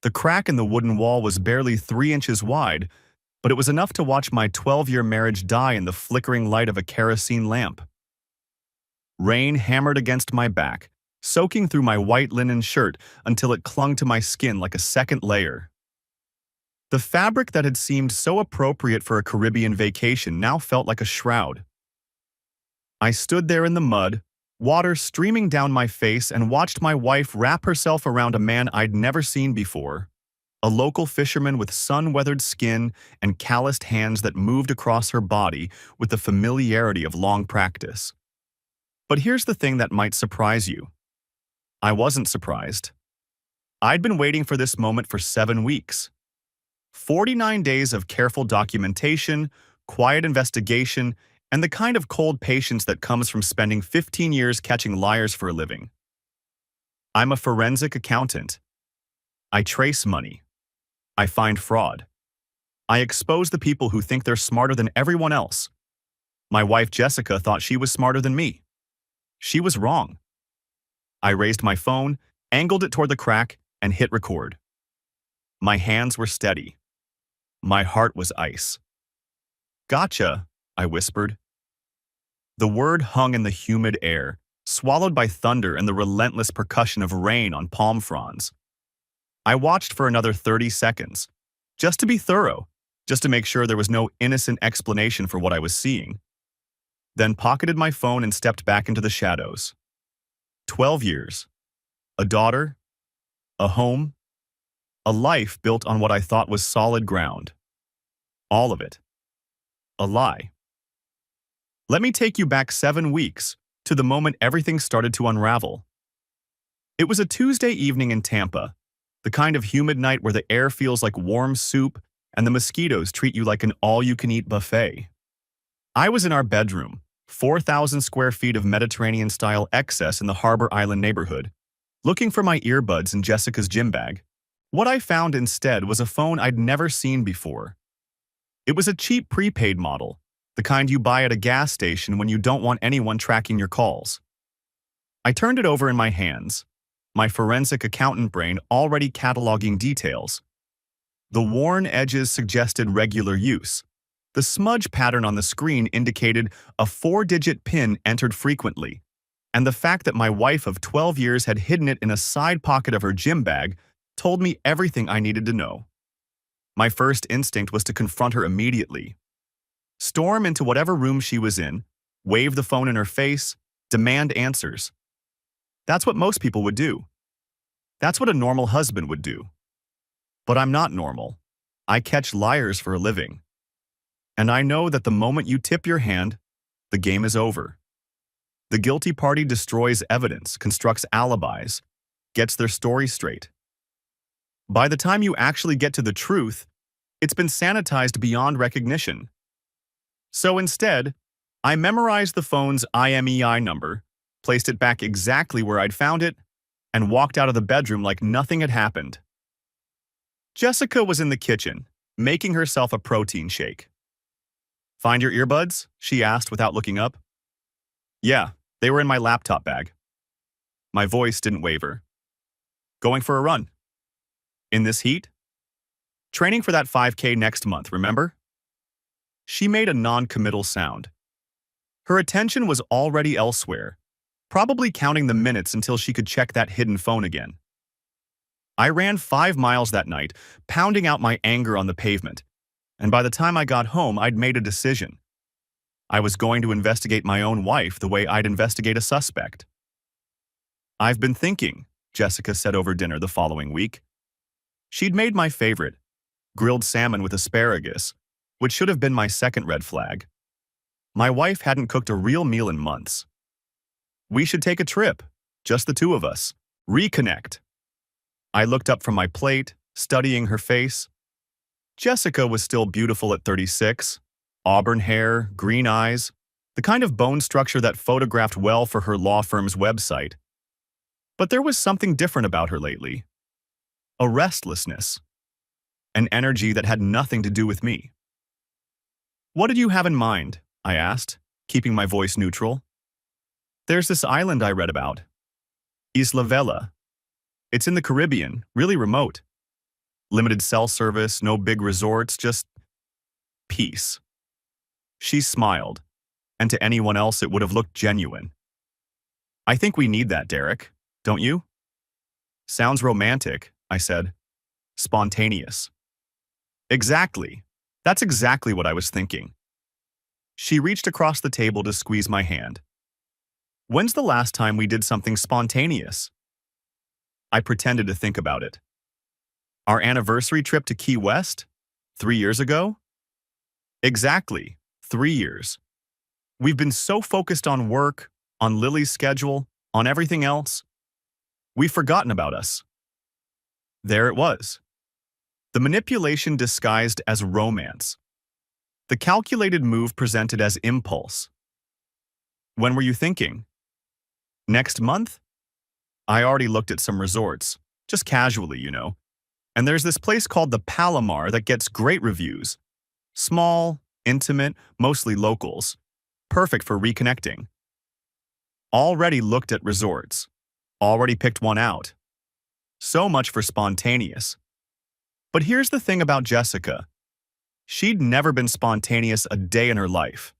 The crack in the wooden wall was barely 3 inches wide, but it was enough to watch my 12-year marriage die in the flickering light of a kerosene lamp. Rain hammered against my back, soaking through my white linen shirt until it clung to my skin like a second layer. The fabric that had seemed so appropriate for a Caribbean vacation now felt like a shroud. I stood there in the mud, water streaming down my face, and watched my wife wrap herself around a man I'd never seen before, a local fisherman with sun-weathered skin and calloused hands that moved across her body with the familiarity of long practice. But here's the thing that might surprise you. I wasn't surprised. I'd been waiting for this moment for 7 weeks. 49 days of careful documentation, quiet investigation, and the kind of cold patience that comes from spending 15 years catching liars for a living. I'm a forensic accountant. I trace money. I find fraud. I expose the people who think they're smarter than everyone else. My wife Jessica thought she was smarter than me. She was wrong. I raised my phone, angled it toward the crack, and hit record. My hands were steady. My heart was ice. "Gotcha," I whispered. The word hung in the humid air, swallowed by thunder and the relentless percussion of rain on palm fronds. I watched for another 30 seconds, just to be thorough, just to make sure there was no innocent explanation for what I was seeing. Then pocketed my phone and stepped back into the shadows. 12 years. A daughter. A home. A life built on what I thought was solid ground. All of it. A lie. Let me take you back 7 weeks, to the moment everything started to unravel. It was a Tuesday evening in Tampa, the kind of humid night where the air feels like warm soup and the mosquitoes treat you like an all-you-can-eat buffet. I was in our bedroom, 4,000 square feet of Mediterranean-style excess in the Harbor Island neighborhood, looking for my earbuds in Jessica's gym bag. What I found instead was a phone I'd never seen before. It was a cheap prepaid model, the kind you buy at a gas station when you don't want anyone tracking your calls. I turned it over in my hands, my forensic accountant brain already cataloging details. The worn edges suggested regular use. The smudge pattern on the screen indicated a 4-digit PIN entered frequently, and the fact that my wife of 12 years had hidden it in a side pocket of her gym bag told me everything I needed to know. My first instinct was to confront her immediately. Storm into whatever room she was in, wave the phone in her face, demand answers. That's what most people would do. That's what a normal husband would do. But I'm not normal. I catch liars for a living. And I know that the moment you tip your hand, the game is over. The guilty party destroys evidence, constructs alibis, gets their story straight. By the time you actually get to the truth, it's been sanitized beyond recognition. So instead, I memorized the phone's IMEI number, placed it back exactly where I'd found it, and walked out of the bedroom like nothing had happened. Jessica was in the kitchen, making herself a protein shake. "Find your earbuds?" she asked without looking up. "Yeah, they were in my laptop bag." My voice didn't waver. "Going for a run?" "In this heat?" "Training for that 5K next month, remember?" She made a non-committal sound. Her attention was already elsewhere, probably counting the minutes until she could check that hidden phone again. I ran 5 miles that night, pounding out my anger on the pavement, and by the time I got home, I'd made a decision. I was going to investigate my own wife the way I'd investigate a suspect. "I've been thinking," Jessica said over dinner the following week. She'd made my favorite, grilled salmon with asparagus, which should have been my second red flag. My wife hadn't cooked a real meal in months. "We should take a trip, just the two of us, reconnect." I looked up from my plate, studying her face. Jessica was still beautiful at 36, auburn hair, green eyes, the kind of bone structure that photographed well for her law firm's website. But there was something different about her lately. A restlessness. An energy that had nothing to do with me. "What did you have in mind?" I asked, keeping my voice neutral. "There's this island I read about. Isla Vela. It's in the Caribbean, really remote. Limited cell service, no big resorts, just peace. She smiled, and to anyone else it would have looked genuine. I think we need that, Derek, don't you? Sounds romantic, I said. Spontaneous. Exactly. That's exactly what I was thinking. She reached across the table to squeeze my hand. When's the last time we did something spontaneous? I pretended to think about it. Our anniversary trip to Key West? 3 years ago? Exactly, 3 years. We've been so focused on work, on Lily's schedule, on everything else. We've forgotten about us. There it was. The manipulation disguised as romance. The calculated move presented as impulse. When were you thinking? Next month? I already looked at some resorts, just casually, you know. And there's this place called the Palomar that gets great reviews. Small, intimate, mostly locals. Perfect for reconnecting. Already looked at resorts. Already picked one out. So much for spontaneous. But here's the thing about Jessica. She'd never been spontaneous a day in her life.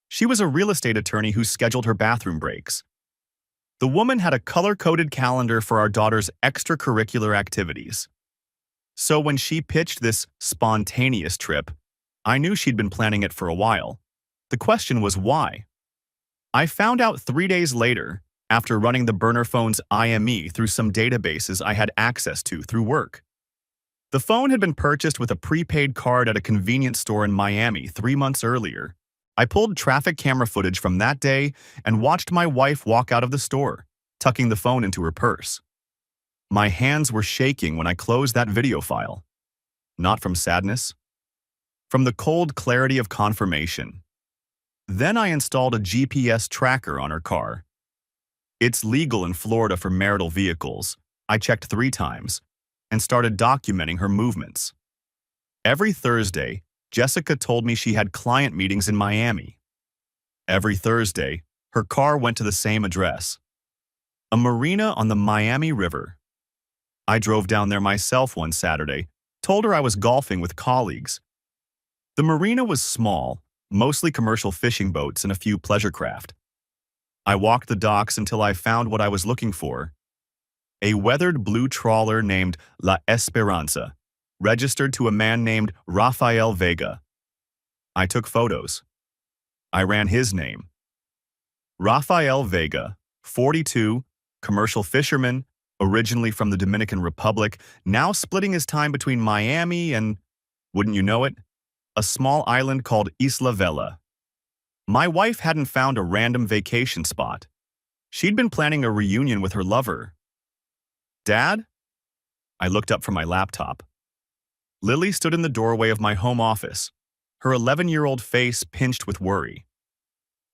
She was a real estate attorney who scheduled her bathroom breaks. The woman had a color-coded calendar for our daughter's extracurricular activities. So when she pitched this spontaneous trip, I knew she'd been planning it for a while. The question was why. I found out 3 days later, after running the burner phone's IME through some databases I had access to through work. The phone had been purchased with a prepaid card at a convenience store in Miami 3 months earlier. I pulled traffic camera footage from that day and watched my wife walk out of the store, tucking the phone into her purse. My hands were shaking when I closed that video file. Not from sadness. From the cold clarity of confirmation. Then I installed a GPS tracker on her car. It's legal in Florida for marital vehicles. I checked 3 times and started documenting her movements. Every Thursday, Jessica told me she had client meetings in Miami. Every Thursday, her car went to the same address. A marina on the Miami River. I drove down there myself one Saturday, told her I was golfing with colleagues. The marina was small, mostly commercial fishing boats and a few pleasure craft. I walked the docks until I found what I was looking for. A weathered blue trawler named La Esperanza, registered to a man named Rafael Vega. I took photos. I ran his name. Rafael Vega, 42, commercial fisherman, originally from the Dominican Republic, now splitting his time between Miami and, wouldn't you know it, a small island called Isla Vela. My wife hadn't found a random vacation spot. She'd been planning a reunion with her lover. Dad? I looked up from my laptop. Lily stood in the doorway of my home office, her 11-year-old face pinched with worry.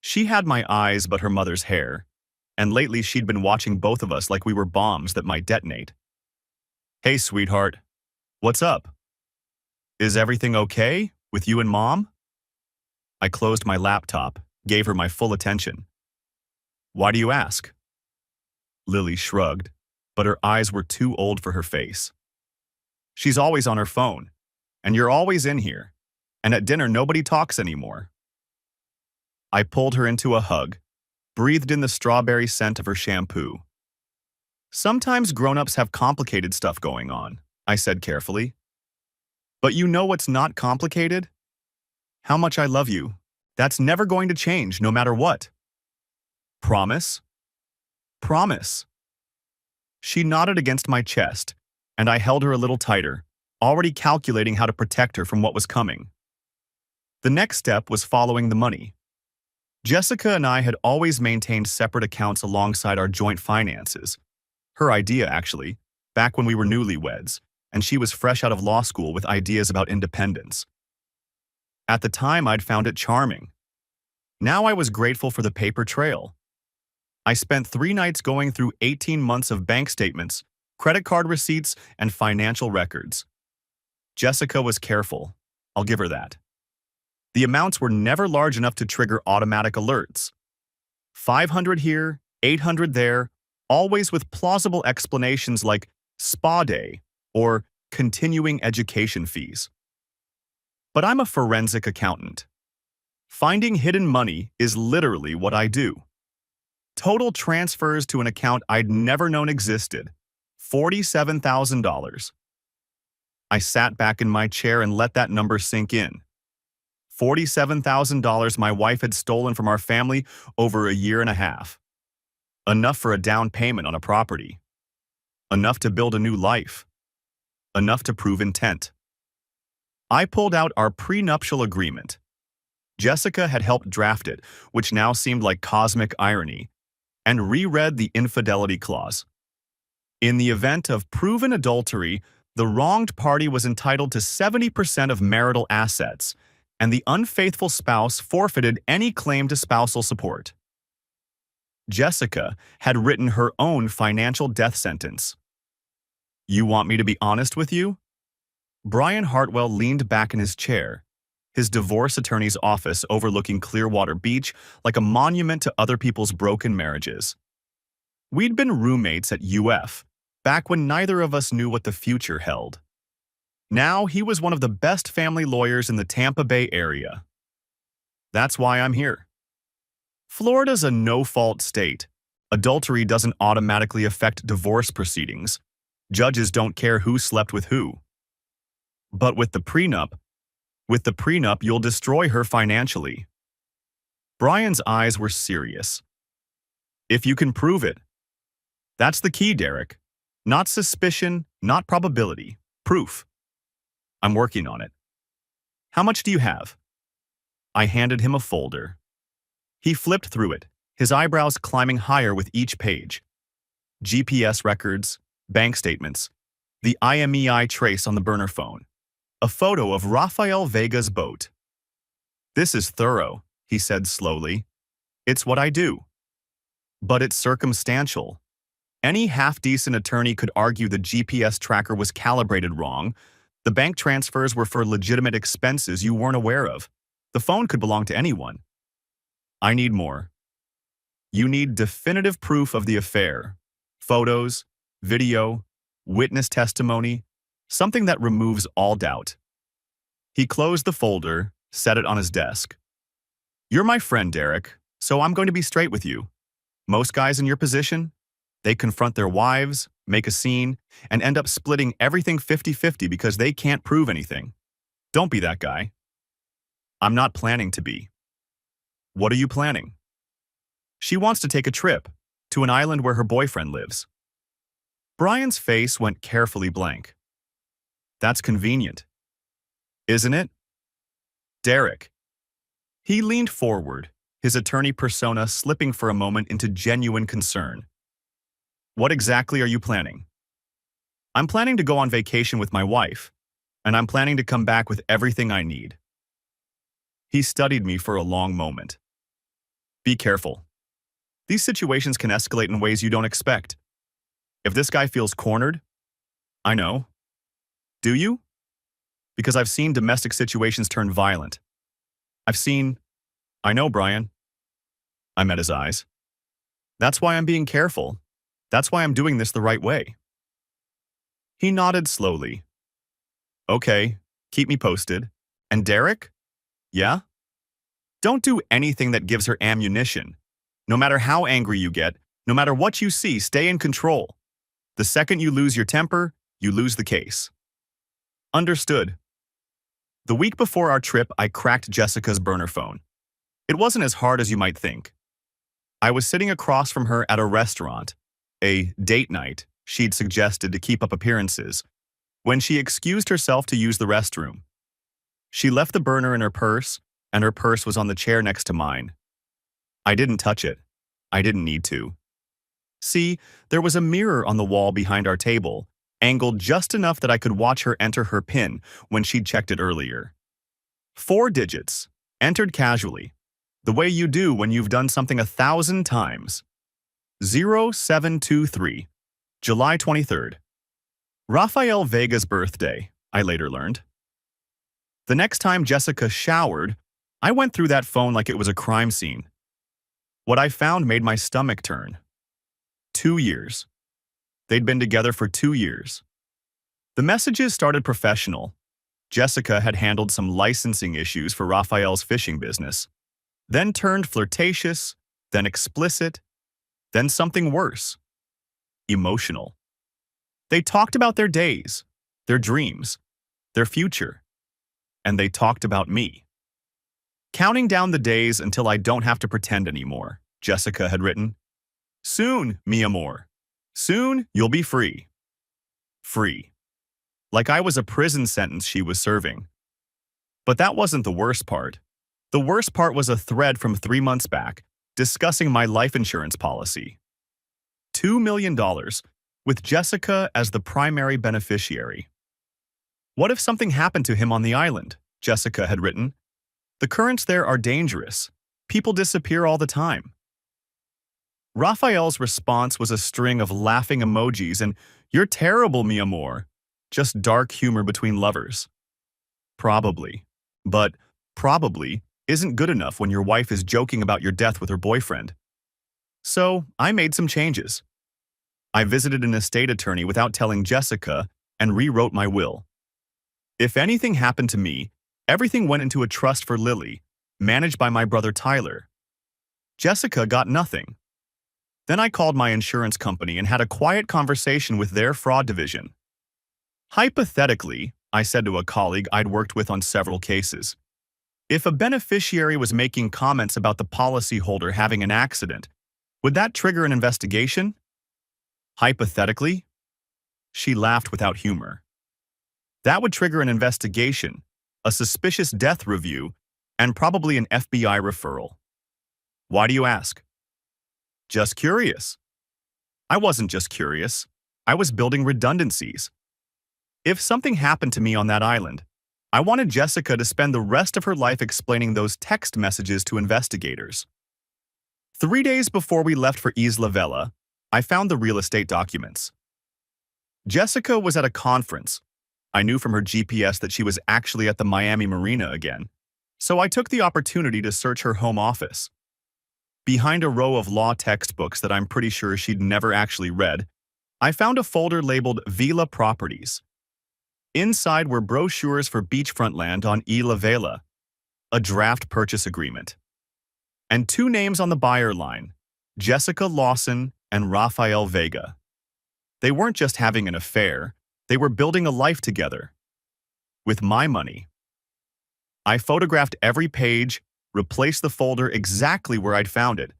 She had my eyes but her mother's hair, and lately she'd been watching both of us like we were bombs that might detonate. Hey, sweetheart. What's up? Is everything okay with you and Mom? I closed my laptop, gave her my full attention. Why do you ask? Lily shrugged, but her eyes were too old for her face. She's always on her phone, and you're always in here, and at dinner nobody talks anymore. I pulled her into a hug, breathed in the strawberry scent of her shampoo. Sometimes grown-ups have complicated stuff going on, I said carefully. But you know what's not complicated? How much I love you. That's never going to change, no matter what. Promise? Promise. She nodded against my chest, and I held her a little tighter, already calculating how to protect her from what was coming. The next step was following the money. Jessica and I had always maintained separate accounts alongside our joint finances. Her idea, actually, back when we were newlyweds, and she was fresh out of law school with ideas about independence. At the time, I'd found it charming. Now I was grateful for the paper trail. I spent 3 nights going through 18 months of bank statements, credit card receipts, and financial records. Jessica was careful. I'll give her that. The amounts were never large enough to trigger automatic alerts. 500 here, 800 there, always with plausible explanations like spa day or continuing education fees. But I'm a forensic accountant. Finding hidden money is literally what I do. Total transfers to an account I'd never known existed. $47,000. I sat back in my chair and let that number sink in. $47,000 my wife had stolen from our family over a year and a half. Enough for a down payment on a property. Enough to build a new life. Enough to prove intent. I pulled out our prenuptial agreement. Jessica had helped draft it, which now seemed like cosmic irony, and reread the infidelity clause. In the event of proven adultery, the wronged party was entitled to 70% of marital assets, and the unfaithful spouse forfeited any claim to spousal support. Jessica had written her own financial death sentence. You want me to be honest with you? Brian Hartwell leaned back in his chair, his divorce attorney's office overlooking Clearwater Beach like a monument to other people's broken marriages. We'd been roommates at UF, back when neither of us knew what the future held. Now he was one of the best family lawyers in the Tampa Bay area. That's why I'm here. Florida's a no-fault state. Adultery doesn't automatically affect divorce proceedings. Judges don't care who slept with who. But with the prenup, you'll destroy her financially. Brian's eyes were serious. If you can prove it. That's the key, Derek. Not suspicion, not probability. Proof. I'm working on it. How much do you have? I handed him a folder. He flipped through it, his eyebrows climbing higher with each page. GPS records, bank statements, the IMEI trace on the burner phone, a photo of Rafael Vega's boat. This is thorough, he said slowly. It's what I do. But it's circumstantial. Any half-decent attorney could argue the GPS tracker was calibrated wrong. The bank transfers were for legitimate expenses you weren't aware of. The phone could belong to anyone. I need more. You need definitive proof of the affair. Photos, video, witness testimony, something that removes all doubt. He closed the folder, set it on his desk. You're my friend, Derek, so I'm going to be straight with you. Most guys in your position, they confront their wives, make a scene, and end up splitting everything 50-50 because they can't prove anything. Don't be that guy. I'm not planning to be. What are you planning? She wants to take a trip to an island where her boyfriend lives. Brian's face went carefully blank. That's convenient. Isn't it? Derek. He leaned forward, his attorney persona slipping for a moment into genuine concern. What exactly are you planning? I'm planning to go on vacation with my wife, and I'm planning to come back with everything I need. He studied me for a long moment. Be careful. These situations can escalate in ways you don't expect. If this guy feels cornered, I know. Do you? Because I've seen domestic situations turn violent. I know, Brian. I met his eyes. That's why I'm being careful. That's why I'm doing this the right way. He nodded slowly. Okay, keep me posted. And Derek? Yeah? Don't do anything that gives her ammunition. No matter how angry you get, no matter what you see, stay in control. The second you lose your temper, you lose the case. Understood. The week before our trip, I cracked Jessica's burner phone. It wasn't as hard as you might think. I was sitting across from her at a restaurant, a date night she'd suggested to keep up appearances, when she excused herself to use the restroom. She left the burner in her purse, and her purse was on the chair next to mine. I didn't touch it. I didn't need to. See, there was a mirror on the wall behind our table, angled just enough that I could watch her enter her PIN when she'd checked it earlier. 4 digits, entered casually, the way you do when you've done something 1,000 times. 0723, July 23rd. Rafael Vega's birthday, I later learned. The next time Jessica showered, I went through that phone like it was a crime scene. What I found made my stomach turn. 2 years. They'd been together for 2 years. The messages started professional. Jessica had handled some licensing issues for Raphael's fishing business, then turned flirtatious, then explicit, then something worse, emotional. They talked about their days, their dreams, their future, and they talked about me. Counting down the days until I don't have to pretend anymore, Jessica had written. Soon, mi amor. Soon, you'll be free. Free. Like I was a prison sentence she was serving. But that wasn't the worst part. The worst part was a thread from 3 months back discussing my life insurance policy. $2 million, with Jessica as the primary beneficiary. What if something happened to him on the island? Jessica had written. The currents there are dangerous. People disappear all the time. Raphael's response was a string of laughing emojis and, "You're terrible, mi amor." Just dark humor between lovers. Probably. But probably isn't good enough when your wife is joking about your death with her boyfriend. So I made some changes. I visited an estate attorney without telling Jessica and rewrote my will. If anything happened to me, everything went into a trust for Lily, managed by my brother Tyler. Jessica got nothing. Then I called my insurance company and had a quiet conversation with their fraud division. Hypothetically, I said to a colleague I'd worked with on several cases, if a beneficiary was making comments about the policyholder having an accident, would that trigger an investigation? Hypothetically? She laughed without humor. That would trigger an investigation, a suspicious death review, and probably an FBI referral. Why do you ask? Just curious. I wasn't just curious. I was building redundancies. If something happened to me on that island, I wanted Jessica to spend the rest of her life explaining those text messages to investigators. 3 days before we left for Isla Vela, I found the real estate documents. Jessica was at a conference. I knew from her GPS that she was actually at the Miami Marina again, so I took the opportunity to search her home office. Behind a row of law textbooks that I'm pretty sure she'd never actually read, I found a folder labeled Villa Properties. Inside were brochures for beachfront land on Isla Vela, a draft purchase agreement, and 2 names on the buyer line, Jessica Lawson and Rafael Vega. They weren't just having an affair, they were building a life together. With my money. I photographed every page, replaced the folder exactly where I'd found it,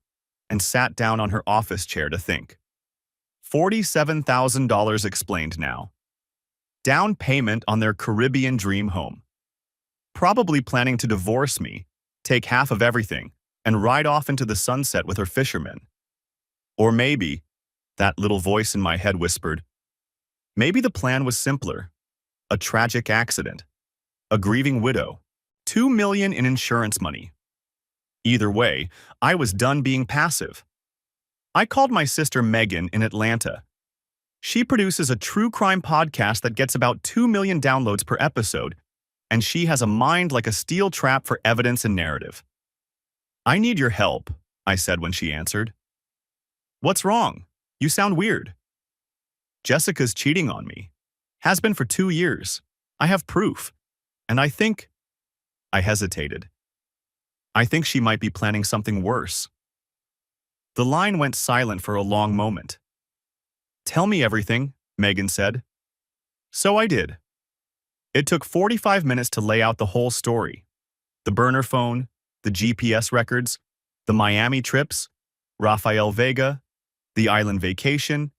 and sat down on her office chair to think. $47,000 explained now. Down payment on their Caribbean dream home. Probably planning to divorce me, take half of everything, and ride off into the sunset with her fishermen. Or maybe, that little voice in my head whispered, maybe the plan was simpler. A tragic accident. A grieving widow. $2 million in insurance money. Either way, I was done being passive. I called my sister Megan in Atlanta. She produces a true crime podcast that gets about 2 million downloads per episode, and she has a mind like a steel trap for evidence and narrative. I need your help, I said when she answered. What's wrong? You sound weird. Jessica's cheating on me. Has been for 2 years. I have proof. And I hesitated. I think she might be planning something worse. The line went silent for a long moment. Tell me everything, Megan said. So I did. It took 45 minutes to lay out the whole story. The burner phone, the GPS records, the Miami trips, Rafael Vega, the island vacation,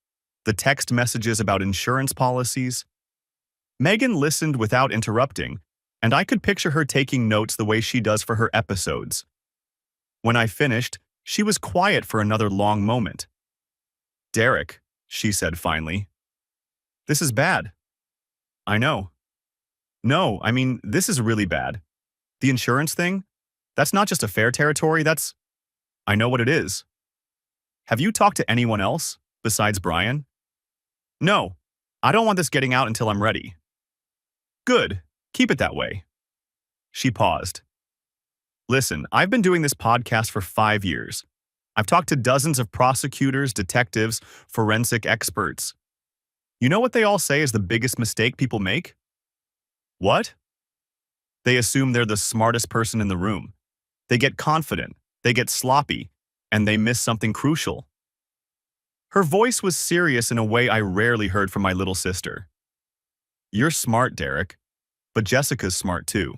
the text messages about insurance policies. Megan listened without interrupting, and I could picture her taking notes the way she does for her episodes. When I finished, she was quiet for another long moment. Derek, she said finally. This is bad. I know. No, I mean, this is really bad. The insurance thing? That's not just affair territory, that's... I know what it is. Have you talked to anyone else, besides Brian? No, I don't want this getting out until I'm ready. Good, keep it that way. She paused. Listen, I've been doing this podcast for 5 years. I've talked to dozens of prosecutors, detectives, forensic experts. You know what they all say is the biggest mistake people make? What? They assume they're the smartest person in the room. They get confident, they get sloppy, and they miss something crucial. Her voice was serious in a way I rarely heard from my little sister. You're smart, Derek, but Jessica's smart too,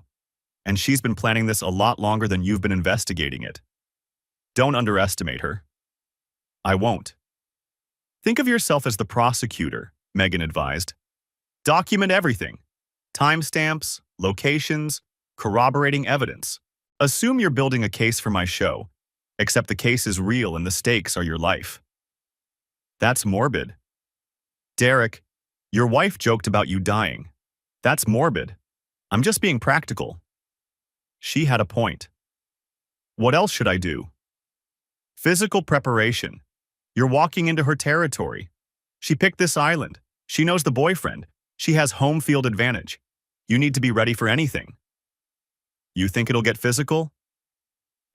and she's been planning this a lot longer than you've been investigating it. Don't underestimate her. I won't. Think of yourself as the prosecutor, Megan advised. Document everything. Timestamps, locations, corroborating evidence. Assume you're building a case for my show, except the case is real and the stakes are your life. That's morbid. Derek, your wife joked about you dying. That's morbid. I'm just being practical. She had a point. What else should I do? Physical preparation. You're walking into her territory. She picked this island. She knows the boyfriend. She has home field advantage. You need to be ready for anything. You think it'll get physical?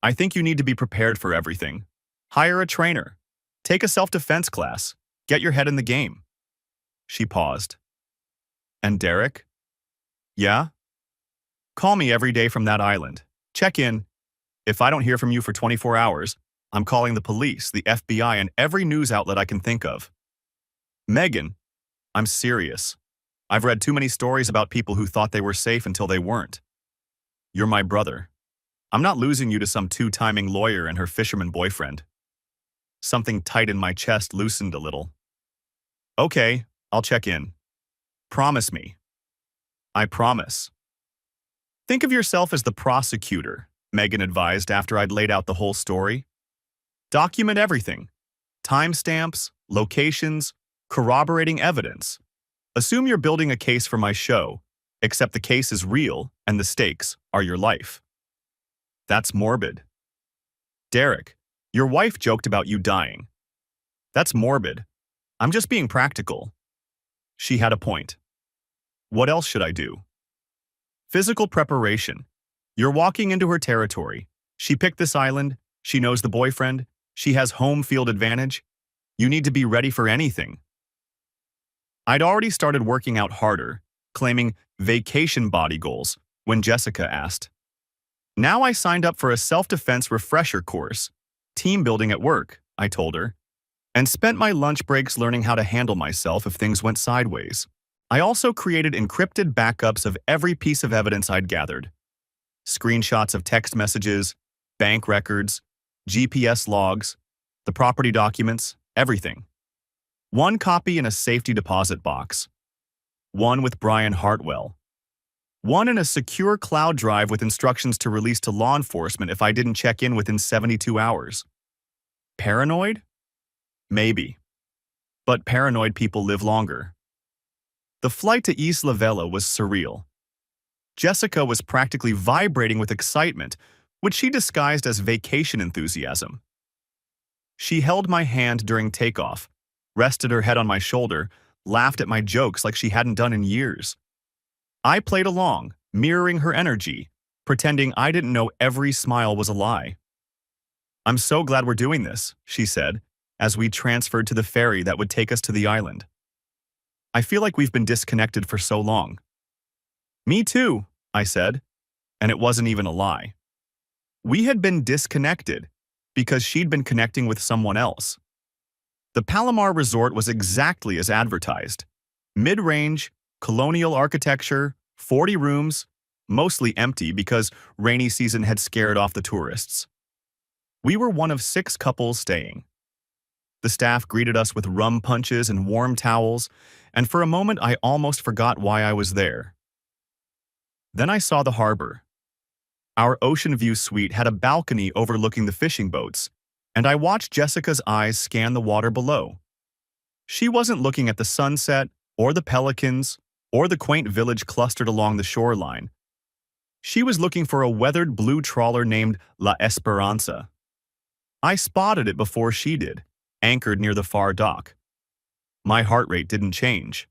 I think you need to be prepared for everything. Hire a trainer. Take a self-defense class. Get your head in the game. She paused. And Derek? Yeah? Call me every day from that island. Check in. If I don't hear from you for 24 hours, I'm calling the police, the FBI, and every news outlet I can think of. Megan, I'm serious. I've read too many stories about people who thought they were safe until they weren't. You're my brother. I'm not losing you to some two-timing lawyer and her fisherman boyfriend. Something tight in my chest loosened a little. Okay, I'll check in. Promise me. I promise. Think of yourself as the prosecutor, Megan advised after I'd laid out the whole story. Document everything. Timestamps, locations, corroborating evidence. Assume you're building a case for my show, except the case is real and the stakes are your life. That's morbid. Derek, your wife joked about you dying. That's morbid. I'm just being practical. She had a point. What else should I do? Physical preparation. You're walking into her territory. She picked this island. She knows the boyfriend. She has home field advantage. You need to be ready for anything. I'd already started working out harder, claiming vacation body goals, when Jessica asked. Now I signed up for a self-defense refresher course, team building at work, I told her, and spent my lunch breaks learning how to handle myself if things went sideways. I also created encrypted backups of every piece of evidence I'd gathered. Screenshots of text messages, bank records, GPS logs, the property documents, everything. One copy in a safety deposit box. One with Brian Hartwell. One in a secure cloud drive with instructions to release to law enforcement if I didn't check in within 72 hours. Paranoid? Maybe. But paranoid people live longer. The flight to Isla Vela was surreal. Jessica was practically vibrating with excitement, which she disguised as vacation enthusiasm. She held my hand during takeoff, rested her head on my shoulder, laughed at my jokes like she hadn't done in years. I played along, mirroring her energy, pretending I didn't know every smile was a lie. I'm so glad we're doing this, she said, as we transferred to the ferry that would take us to the island. I feel like we've been disconnected for so long. Me too, I said, and it wasn't even a lie. We had been disconnected because she'd been connecting with someone else. The Palomar Resort was exactly as advertised. Mid-range, colonial architecture, 40 rooms, mostly empty because rainy season had scared off the tourists. We were one of 6 couples staying. The staff greeted us with rum punches and warm towels, and for a moment I almost forgot why I was there. Then I saw the harbor. Our ocean view suite had a balcony overlooking the fishing boats, and I watched Jessica's eyes scan the water below. She wasn't looking at the sunset, or the pelicans, or the quaint village clustered along the shoreline. She was looking for a weathered blue trawler named La Esperanza. I spotted it before she did, anchored near the far dock. My heart rate didn't change.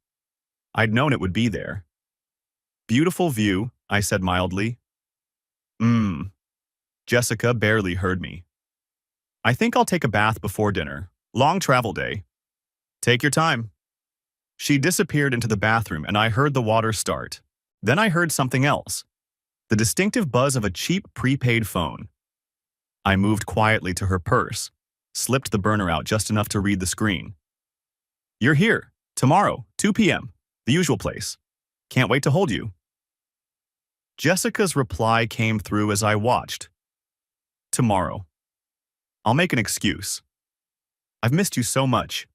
I'd known it would be there. Beautiful view, I said mildly. Jessica barely heard me. I think I'll take a bath before dinner. Long travel day. Take your time. She disappeared into the bathroom and I heard the water start. Then I heard something else. The distinctive buzz of a cheap prepaid phone. I moved quietly to her purse, slipped the burner out just enough to read the screen. "You're here. Tomorrow, 2 p.m. The usual place. Can't wait to hold you." Jessica's reply came through as I watched. "Tomorrow. I'll make an excuse. I've missed you so much."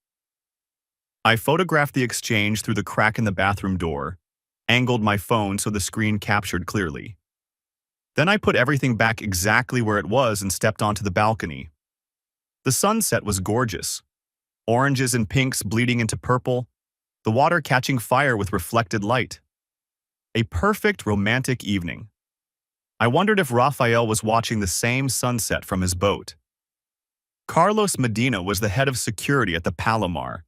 I photographed the exchange through the crack in the bathroom door, angled my phone so the screen captured clearly. Then I put everything back exactly where it was and stepped onto the balcony. The sunset was gorgeous. Oranges and pinks bleeding into purple, the water catching fire with reflected light. A perfect romantic evening. I wondered if Raphael was watching the same sunset from his boat. Carlos Medina was the head of security at the Palomar,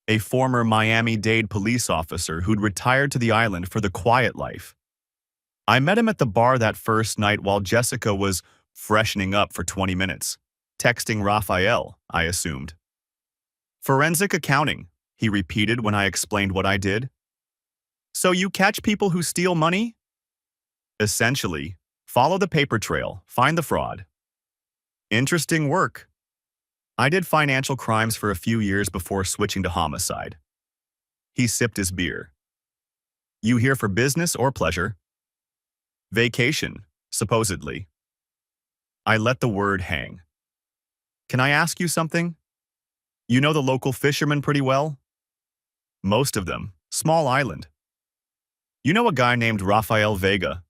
a former Miami-Dade police officer who'd retired to the island for the quiet life. I met him at the bar that first night while Jessica was freshening up for 20 minutes, texting Raphael, I assumed. "Forensic accounting," he repeated when I explained what I did. "So you catch people who steal money?" "Essentially, follow the paper trail, find the fraud." "Interesting work." I did financial crimes for a few years before switching to homicide. He sipped his beer. "You here for business or pleasure?" "Vacation, supposedly." I let the word hang. "Can I ask you something? You know the local fishermen pretty well?" "Most of them. Small island." "You know a guy named Rafael Vega?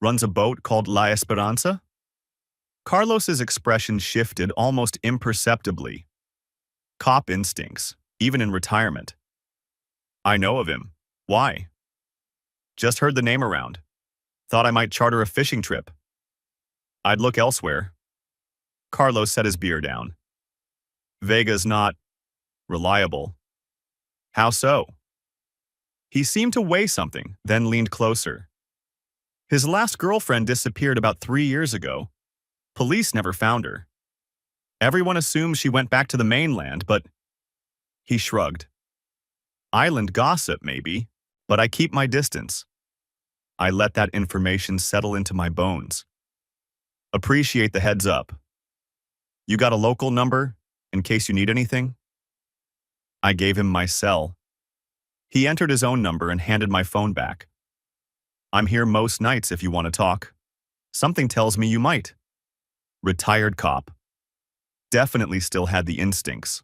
Runs a boat called La Esperanza?" Carlos's expression shifted almost imperceptibly. Cop instincts, even in retirement. "I know of him. Why?" "Just heard the name around. Thought I might charter a fishing trip." "I'd look elsewhere." Carlos set his beer down. "Vega's not reliable." "How so?" He seemed to weigh something, then leaned closer. "His last girlfriend disappeared about 3 years ago. Police never found her. Everyone assumes she went back to the mainland, but..." He shrugged. "Island gossip, maybe, but I keep my distance." I let that information settle into my bones. "Appreciate the heads up. You got a local number, in case you need anything?" I gave him my cell. He entered his own number and handed my phone back. "I'm here most nights if you want to talk. Something tells me you might." Retired cop. Definitely still had the instincts.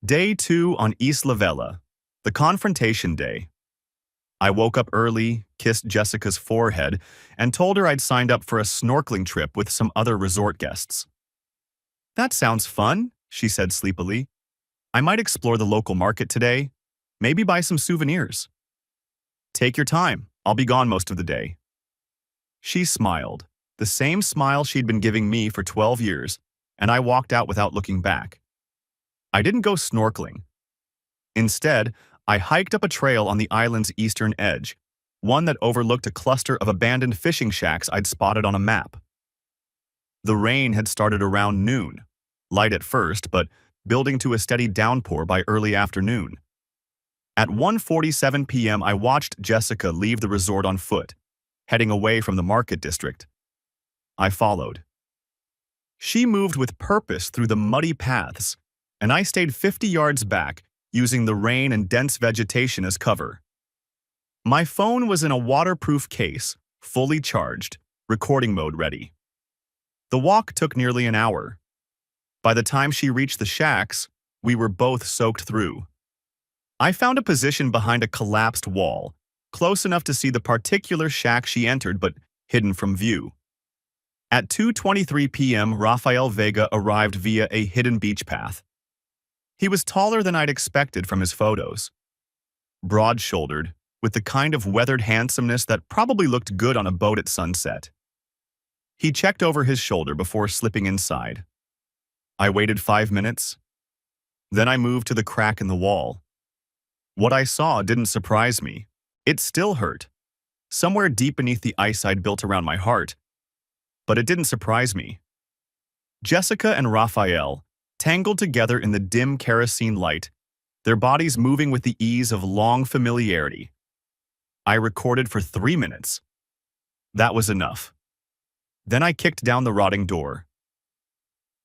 Day 2 on Isla Vela, the confrontation day. I woke up early, kissed Jessica's forehead, and told her I'd signed up for a snorkeling trip with some other resort guests. "That sounds fun," she said sleepily. "I might explore the local market today, maybe buy some souvenirs." "Take your time, I'll be gone most of the day." She smiled, the same smile she'd been giving me for 12 years, and I walked out without looking back. I didn't go snorkeling. Instead, I hiked up a trail on the island's eastern edge, one that overlooked a cluster of abandoned fishing shacks I'd spotted on a map. The rain had started around noon, light at first, but building to a steady downpour by early afternoon. At 1:47 p.m., I watched Jessica leave the resort on foot, heading away from the market district. I followed. She moved with purpose through the muddy paths, and I stayed 50 yards back, using the rain and dense vegetation as cover. My phone was in a waterproof case, fully charged, recording mode ready. The walk took nearly an hour. By the time she reached the shacks, we were both soaked through. I found a position behind a collapsed wall, close enough to see the particular shack she entered but hidden from view. At 2:23 p.m., Rafael Vega arrived via a hidden beach path. He was taller than I'd expected from his photos. Broad-shouldered, with the kind of weathered handsomeness that probably looked good on a boat at sunset. He checked over his shoulder before slipping inside. I waited 5 minutes. Then I moved to the crack in the wall. What I saw didn't surprise me. It still hurt, somewhere deep beneath the ice I'd built around my heart. But it didn't surprise me. Jessica and Raphael, tangled together in the dim kerosene light, their bodies moving with the ease of long familiarity. I recorded for 3 minutes. That was enough. Then I kicked down the rotting door.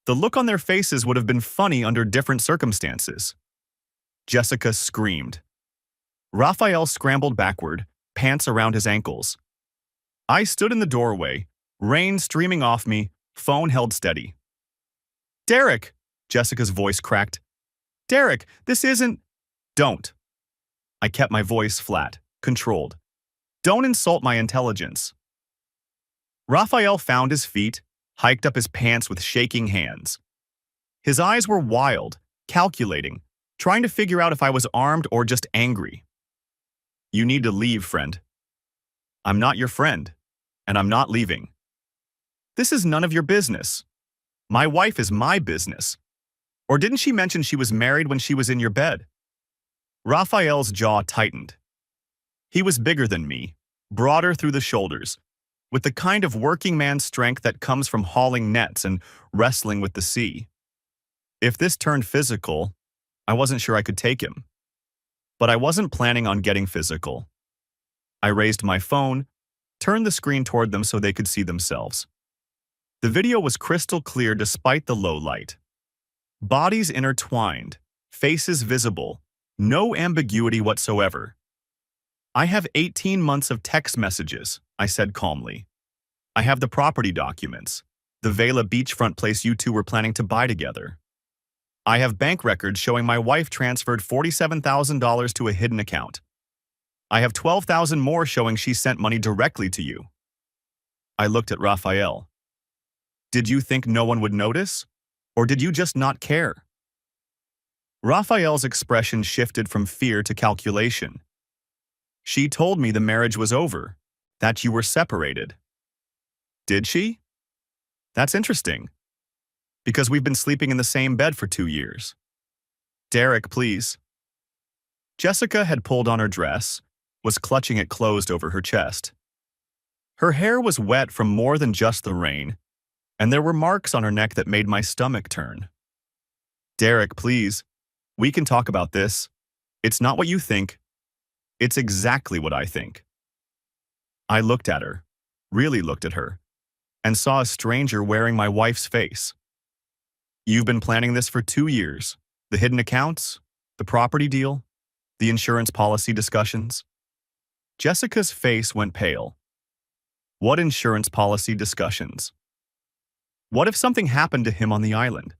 The look on their faces would have been funny under different circumstances. Jessica screamed. Raphael scrambled backward, pants around his ankles. I stood in the doorway, rain streaming off me, phone held steady. "Derek!" Jessica's voice cracked. "Derek, this isn't—" "Don't." I kept my voice flat, controlled. "Don't insult my intelligence." Raphael found his feet, hiked up his pants with shaking hands. His eyes were wild, calculating, trying to figure out if I was armed or just angry. "You need to leave, friend." "I'm not your friend, and I'm not leaving." "This is none of your business. My wife is my business. Or didn't she mention she was married when she was in your bed?" Raphael's jaw tightened. He was bigger than me, broader through the shoulders, with the kind of working man strength that comes from hauling nets and wrestling with the sea. If this turned physical, I wasn't sure I could take him. But I wasn't planning on getting physical. I raised my phone, turned the screen toward them so they could see themselves. The video was crystal clear despite the low light. Bodies intertwined, faces visible, no ambiguity whatsoever. "I have 18 months of text messages," I said calmly. "I have the property documents, the Vela beachfront place you two were planning to buy together. I have bank records showing my wife transferred $47,000 to a hidden account. I have 12,000 more showing she sent money directly to you." I looked at Raphael. "Did you think no one would notice? Or did you just not care?" Raphael's expression shifted from fear to calculation. "She told me the marriage was over, that you were separated." "Did she? That's interesting. Because we've been sleeping in the same bed for 2 years." "Derek, please." Jessica had pulled on her dress, was clutching it closed over her chest. Her hair was wet from more than just the rain, and there were marks on her neck that made my stomach turn. "Derek, please. We can talk about this. It's not what you think. It's exactly what I think." I looked at her, really looked at her, and saw a stranger wearing my wife's face. "You've been planning this for 2 years. The hidden accounts, the property deal, the insurance policy discussions." Jessica's face went pale. "What insurance policy discussions? What if something happened to him on the island?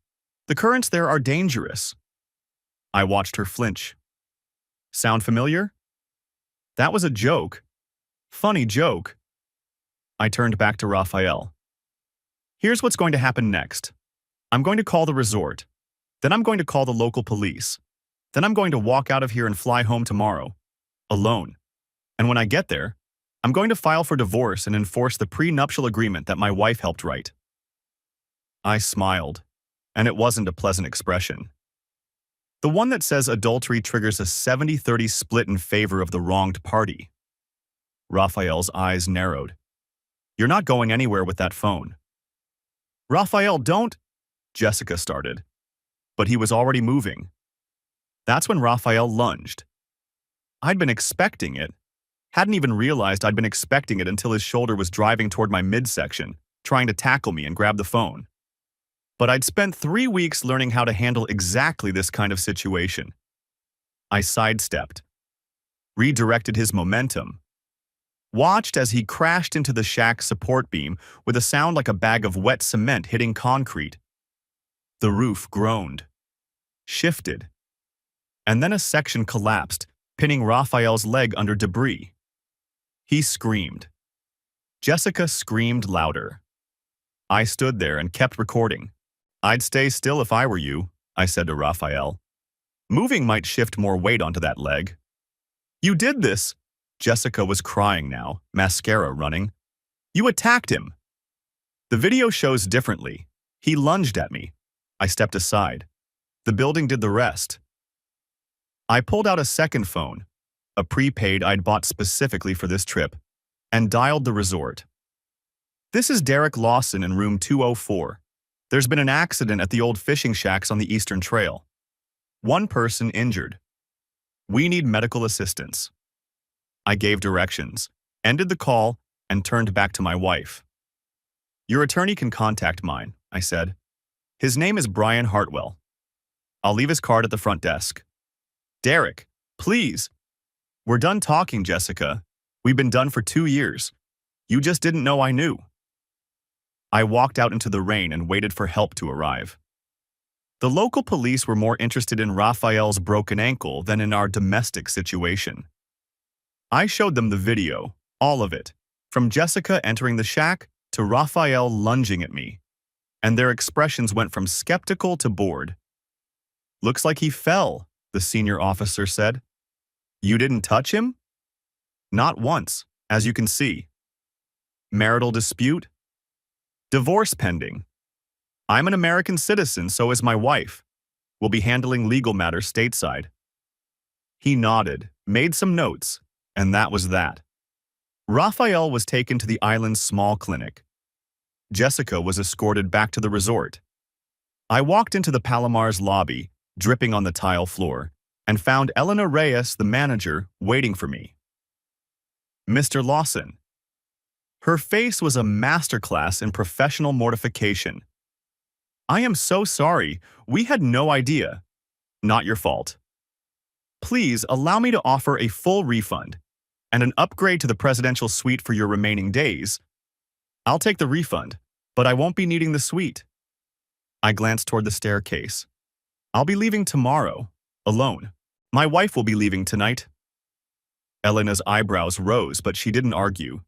The currents there are dangerous." I watched her flinch. "Sound familiar?" "That was a joke. Funny joke." I turned back to Raphael. "Here's what's going to happen next. I'm going to call the resort. Then I'm going to call the local police. Then I'm going to walk out of here and fly home tomorrow. Alone. And when I get there, I'm going to file for divorce and enforce the prenuptial agreement that my wife helped write." I smiled, and it wasn't a pleasant expression. The one that says adultery triggers a 70-30 split in favor of the wronged party. Raphael's eyes narrowed. "You're not going anywhere with that phone." "Raphael, don't—" Jessica started. But he was already moving. That's when Raphael lunged. I'd been expecting it. Hadn't even realized I'd been expecting it until his shoulder was driving toward my midsection, trying to tackle me and grab the phone. But I'd spent 3 weeks learning how to handle exactly this kind of situation. I sidestepped, redirected his momentum, watched as he crashed into the shack's support beam with a sound like a bag of wet cement hitting concrete. The roof groaned, shifted, and then a section collapsed, pinning Raphael's leg under debris. He screamed. Jessica screamed louder. I stood there and kept recording. "I'd stay still if I were you," I said to Raphael. "Moving might shift more weight onto that leg." "You did this!" Jessica was crying now, mascara running. "You attacked him!" The video shows differently. He lunged at me. I stepped aside. The building did the rest. I pulled out a second phone, a prepaid I'd bought specifically for this trip, and dialed the resort. "This is Derek Lawson in room 204. There's been an accident at the old fishing shacks on the Eastern Trail. 1 person injured. We need medical assistance. I gave directions, ended the call, and turned back to my wife. Your attorney can contact mine, I said. His name is Brian Hartwell. I'll leave his card at the front desk. Derek, please. We're done talking, Jessica. We've been done for 2 years. You just didn't know I knew. I walked out into the rain and waited for help to arrive. The local police were more interested in Raphael's broken ankle than in our domestic situation. I showed them the video, all of it, from Jessica entering the shack to Raphael lunging at me, and their expressions went from skeptical to bored. Looks like he fell, the senior officer said. You didn't touch him? Not once, as you can see. Marital dispute? Divorce pending. I'm an American citizen, so is my wife. We'll be handling legal matters stateside. He nodded, made some notes, and that was that. Raphael was taken to the island's small clinic. Jessica was escorted back to the resort. I walked into the Palomar's lobby, dripping on the tile floor, and found Elena Reyes, the manager, waiting for me. Mr. Lawson. Her face was a masterclass in professional mortification. I am so sorry. We had no idea. Not your fault. Please allow me to offer a full refund and an upgrade to the presidential suite for your remaining days. I'll take the refund, but I won't be needing the suite. I glanced toward the staircase. I'll be leaving tomorrow, alone. My wife will be leaving tonight. Elena's eyebrows rose, but she didn't argue.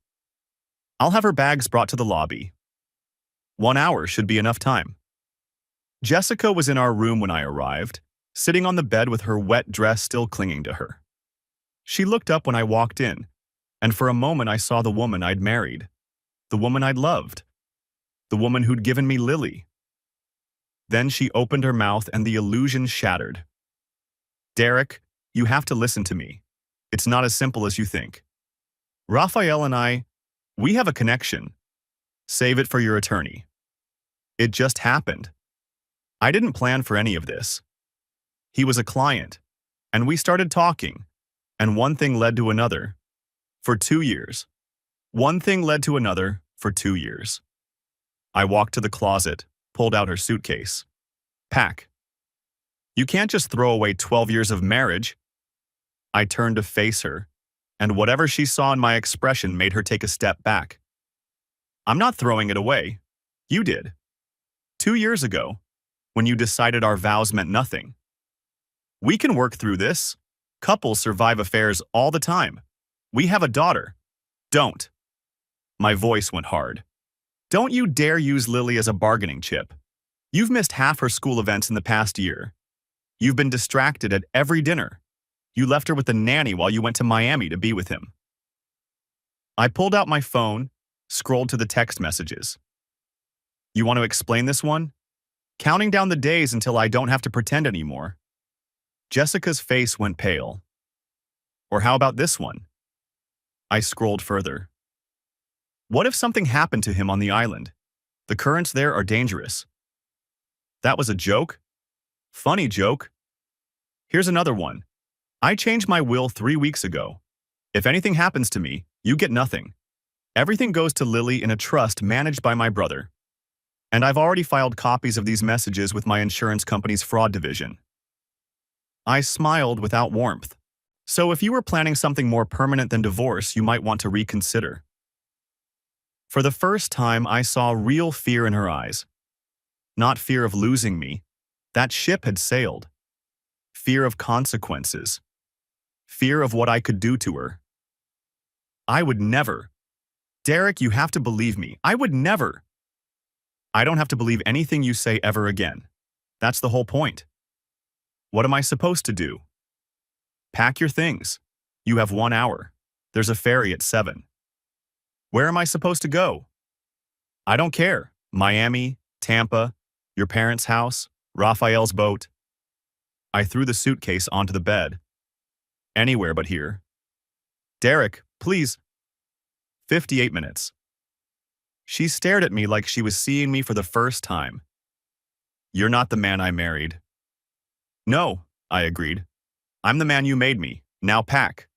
I'll have her bags brought to the lobby. 1 hour should be enough time. Jessica was in our room when I arrived, sitting on the bed with her wet dress still clinging to her. She looked up when I walked in, and for a moment I saw the woman I'd married, the woman I'd loved, the woman who'd given me Lily. Then she opened her mouth and the illusion shattered. Derek, you have to listen to me. It's not as simple as you think. Raphael and we have a connection. Save it for your attorney. It just happened. I didn't plan for any of this. He was a client, and we started talking, and one thing led to another. For 2 years. One thing led to another for 2 years. I walked to the closet, pulled out her suitcase. Pack. You can't just throw away 12 years of marriage. I turned to face her, and whatever she saw in my expression made her take a step back. I'm not throwing it away. You did. 2 years ago, when you decided our vows meant nothing. We can work through this. Couples survive affairs all the time. We have a daughter. Don't. My voice went hard. Don't you dare use Lily as a bargaining chip. You've missed half her school events in the past year. You've been distracted at every dinner. You left her with the nanny while you went to Miami to be with him. I pulled out my phone, scrolled to the text messages. You want to explain this one? Counting down the days until I don't have to pretend anymore. Jessica's face went pale. Or how about this one? I scrolled further. What if something happened to him on the island? The currents there are dangerous. That was a joke? Funny joke. Here's another one. I changed my will 3 weeks ago. If anything happens to me, you get nothing. Everything goes to Lily in a trust managed by my brother. And I've already filed copies of these messages with my insurance company's fraud division. I smiled without warmth. So if you were planning something more permanent than divorce, you might want to reconsider. For the first time, I saw real fear in her eyes. Not fear of losing me. That ship had sailed. Fear of consequences. Fear of what I could do to her. I would never. Derek, you have to believe me. I would never. I don't have to believe anything you say ever again. That's the whole point. What am I supposed to do? Pack your things. You have 1 hour. There's a ferry at 7. Where am I supposed to go? I don't care. Miami, Tampa, your parents' house, Raphael's boat. I threw the suitcase onto the bed. Anywhere but here. Derek, please. 58 minutes. She stared at me like she was seeing me for the first time. You're not the man I married. No, I agreed. I'm the man you made me. Now pack.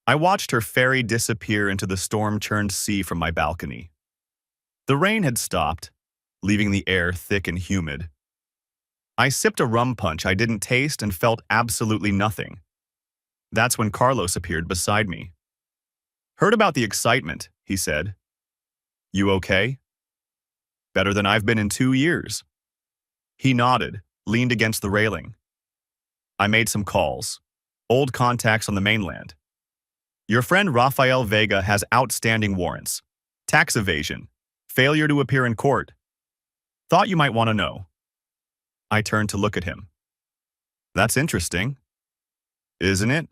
I watched her ferry disappear into the storm-churned sea from my balcony. The rain had stopped, leaving the air thick and humid. I sipped a rum punch I didn't taste and felt absolutely nothing. That's when Carlos appeared beside me. "Heard about the excitement," he said. "You okay?" "Better than I've been in 2 years." He nodded, leaned against the railing. "I made some calls. Old contacts on the mainland. Your friend Rafael Vega has outstanding warrants. Tax evasion. Failure to appear in court. Thought you might want to know." I turned to look at him. "That's interesting. Isn't it?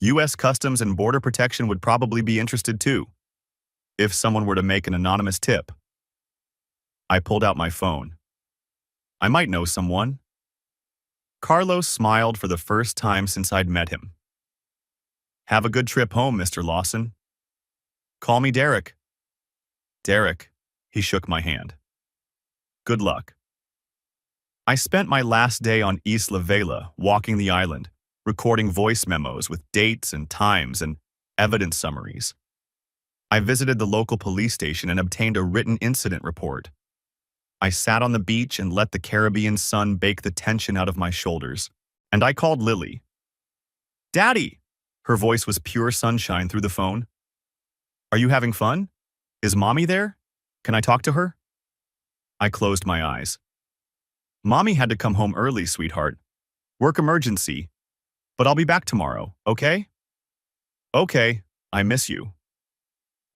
U.S. Customs and Border Protection would probably be interested too, if someone were to make an anonymous tip." I pulled out my phone. "I might know someone." Carlos smiled for the first time since I'd met him. "Have a good trip home, Mr. Lawson. Call me Derek." "Derek," he shook my hand. "Good luck." I spent my last day on Isla Vela, walking the island, recording voice memos with dates and times and evidence summaries. I visited the local police station and obtained a written incident report. I sat on the beach and let the Caribbean sun bake the tension out of my shoulders. And I called Lily. "Daddy!" Her voice was pure sunshine through the phone. "Are you having fun? Is Mommy there? Can I talk to her?" I closed my eyes. "Mommy had to come home early, sweetheart. Work emergency. But I'll be back tomorrow, okay?" "Okay, I miss you."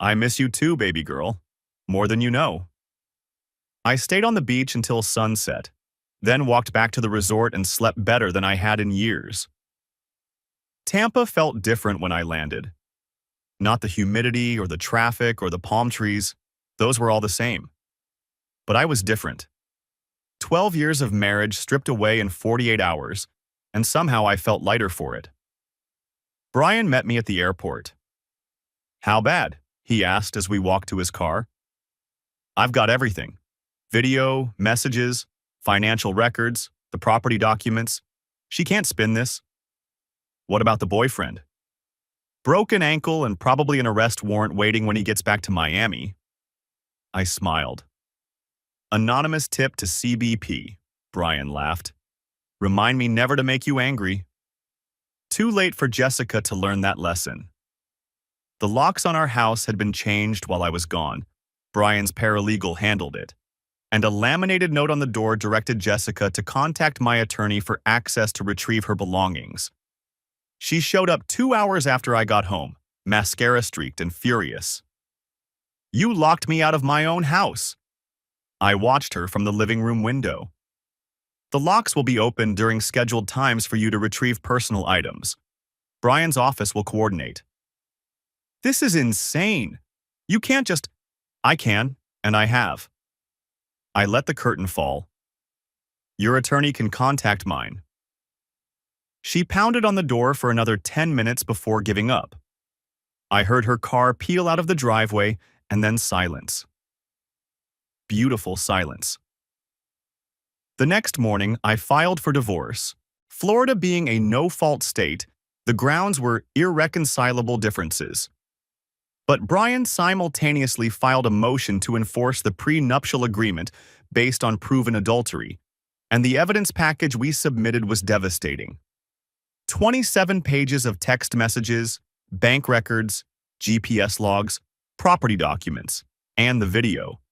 "I miss you too, baby girl. More than you know." I stayed on the beach until sunset, then walked back to the resort and slept better than I had in years. Tampa felt different when I landed. Not the humidity or the traffic or the palm trees, those were all the same. But I was different. 12 years of marriage stripped away in 48 hours, and somehow I felt lighter for it. Brian met me at the airport. "How bad?" he asked as we walked to his car. "I've got everything. Video, messages, financial records, the property documents. She can't spin this." "What about the boyfriend?" "Broken ankle and probably an arrest warrant waiting when he gets back to Miami." I smiled. "Anonymous tip to CBP," Brian laughed. "Remind me never to make you angry." Too late for Jessica to learn that lesson. The locks on our house had been changed while I was gone. Brian's paralegal handled it. And a laminated note on the door directed Jessica to contact my attorney for access to retrieve her belongings. She showed up 2 hours after I got home, mascara-streaked and furious. "You locked me out of my own house." I watched her from the living room window. "The locks will be open during scheduled times for you to retrieve personal items. Brian's office will coordinate." "This is insane. You can't just—" "I can, and I have." I let the curtain fall. "Your attorney can contact mine." She pounded on the door for another 10 minutes before giving up. I heard her car peel out of the driveway and then silence. Beautiful silence. The next morning, I filed for divorce. Florida being a no-fault state, the grounds were irreconcilable differences. But Brian simultaneously filed a motion to enforce the prenuptial agreement based on proven adultery, and the evidence package we submitted was devastating. 27 pages of text messages, bank records, GPS logs, property documents, and the video.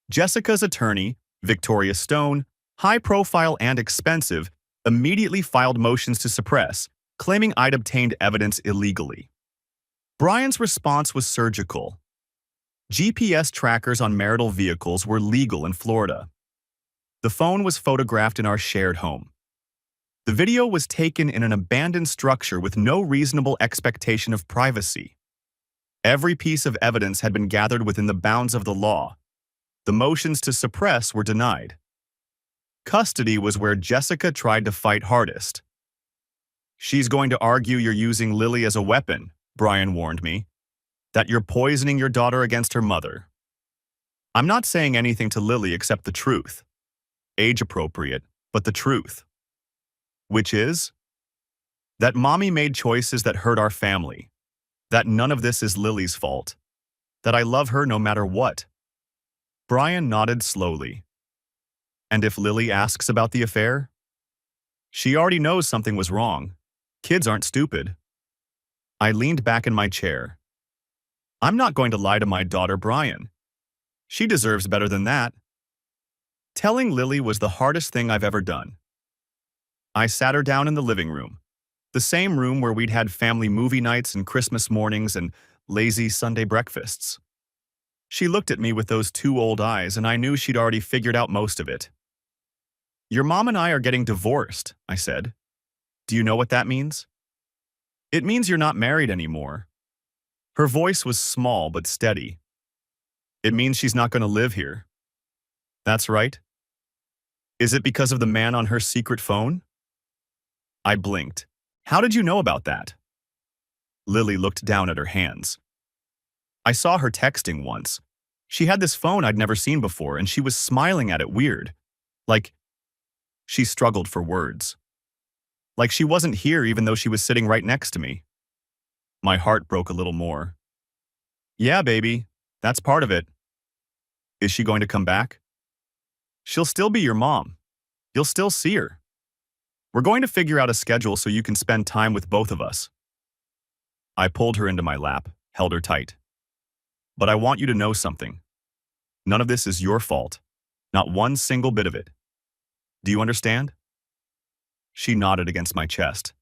Jessica's attorney, Victoria Stone, high profile and expensive, immediately filed motions to suppress, claiming I'd obtained evidence illegally. Brian's response was surgical. GPS trackers on marital vehicles were legal in Florida. The phone was photographed in our shared home. The video was taken in an abandoned structure with no reasonable expectation of privacy. Every piece of evidence had been gathered within the bounds of the law. The motions to suppress were denied. Custody was where Jessica tried to fight hardest. "She's going to argue you're using Lily as a weapon," Brian warned me. "That you're poisoning your daughter against her mother." "I'm not saying anything to Lily except the truth. Age appropriate, but the truth." "Which is?" That mommy made choices that hurt our family. That none of this is Lily's fault. That I love her no matter what. Brian nodded slowly. And if Lily asks about the affair? She already knows something was wrong. Kids aren't stupid. I leaned back in my chair. I'm not going to lie to my daughter, Brian. She deserves better than that. Telling Lily was the hardest thing I've ever done. I sat her down in the living room, the same room where we'd had family movie nights and Christmas mornings and lazy Sunday breakfasts. She looked at me with those two old eyes, and I knew she'd already figured out most of it. Your mom and I are getting divorced, I said. Do you know what that means? It means you're not married anymore. Her voice was small but steady. It means she's not going to live here. That's right. Is it because of the man on her secret phone? I blinked. How did you know about that? Lily looked down at her hands. I saw her texting once. She had this phone I'd never seen before, and she was smiling at it weird. Like, she struggled for words. Like she wasn't here even though she was sitting right next to me. My heart broke a little more. Yeah, baby, that's part of it. Is she going to come back? She'll still be your mom. You'll still see her. We're going to figure out a schedule so you can spend time with both of us. I pulled her into my lap, held her tight. But I want you to know something. None of this is your fault. Not one single bit of it. Do you understand? She nodded against my chest.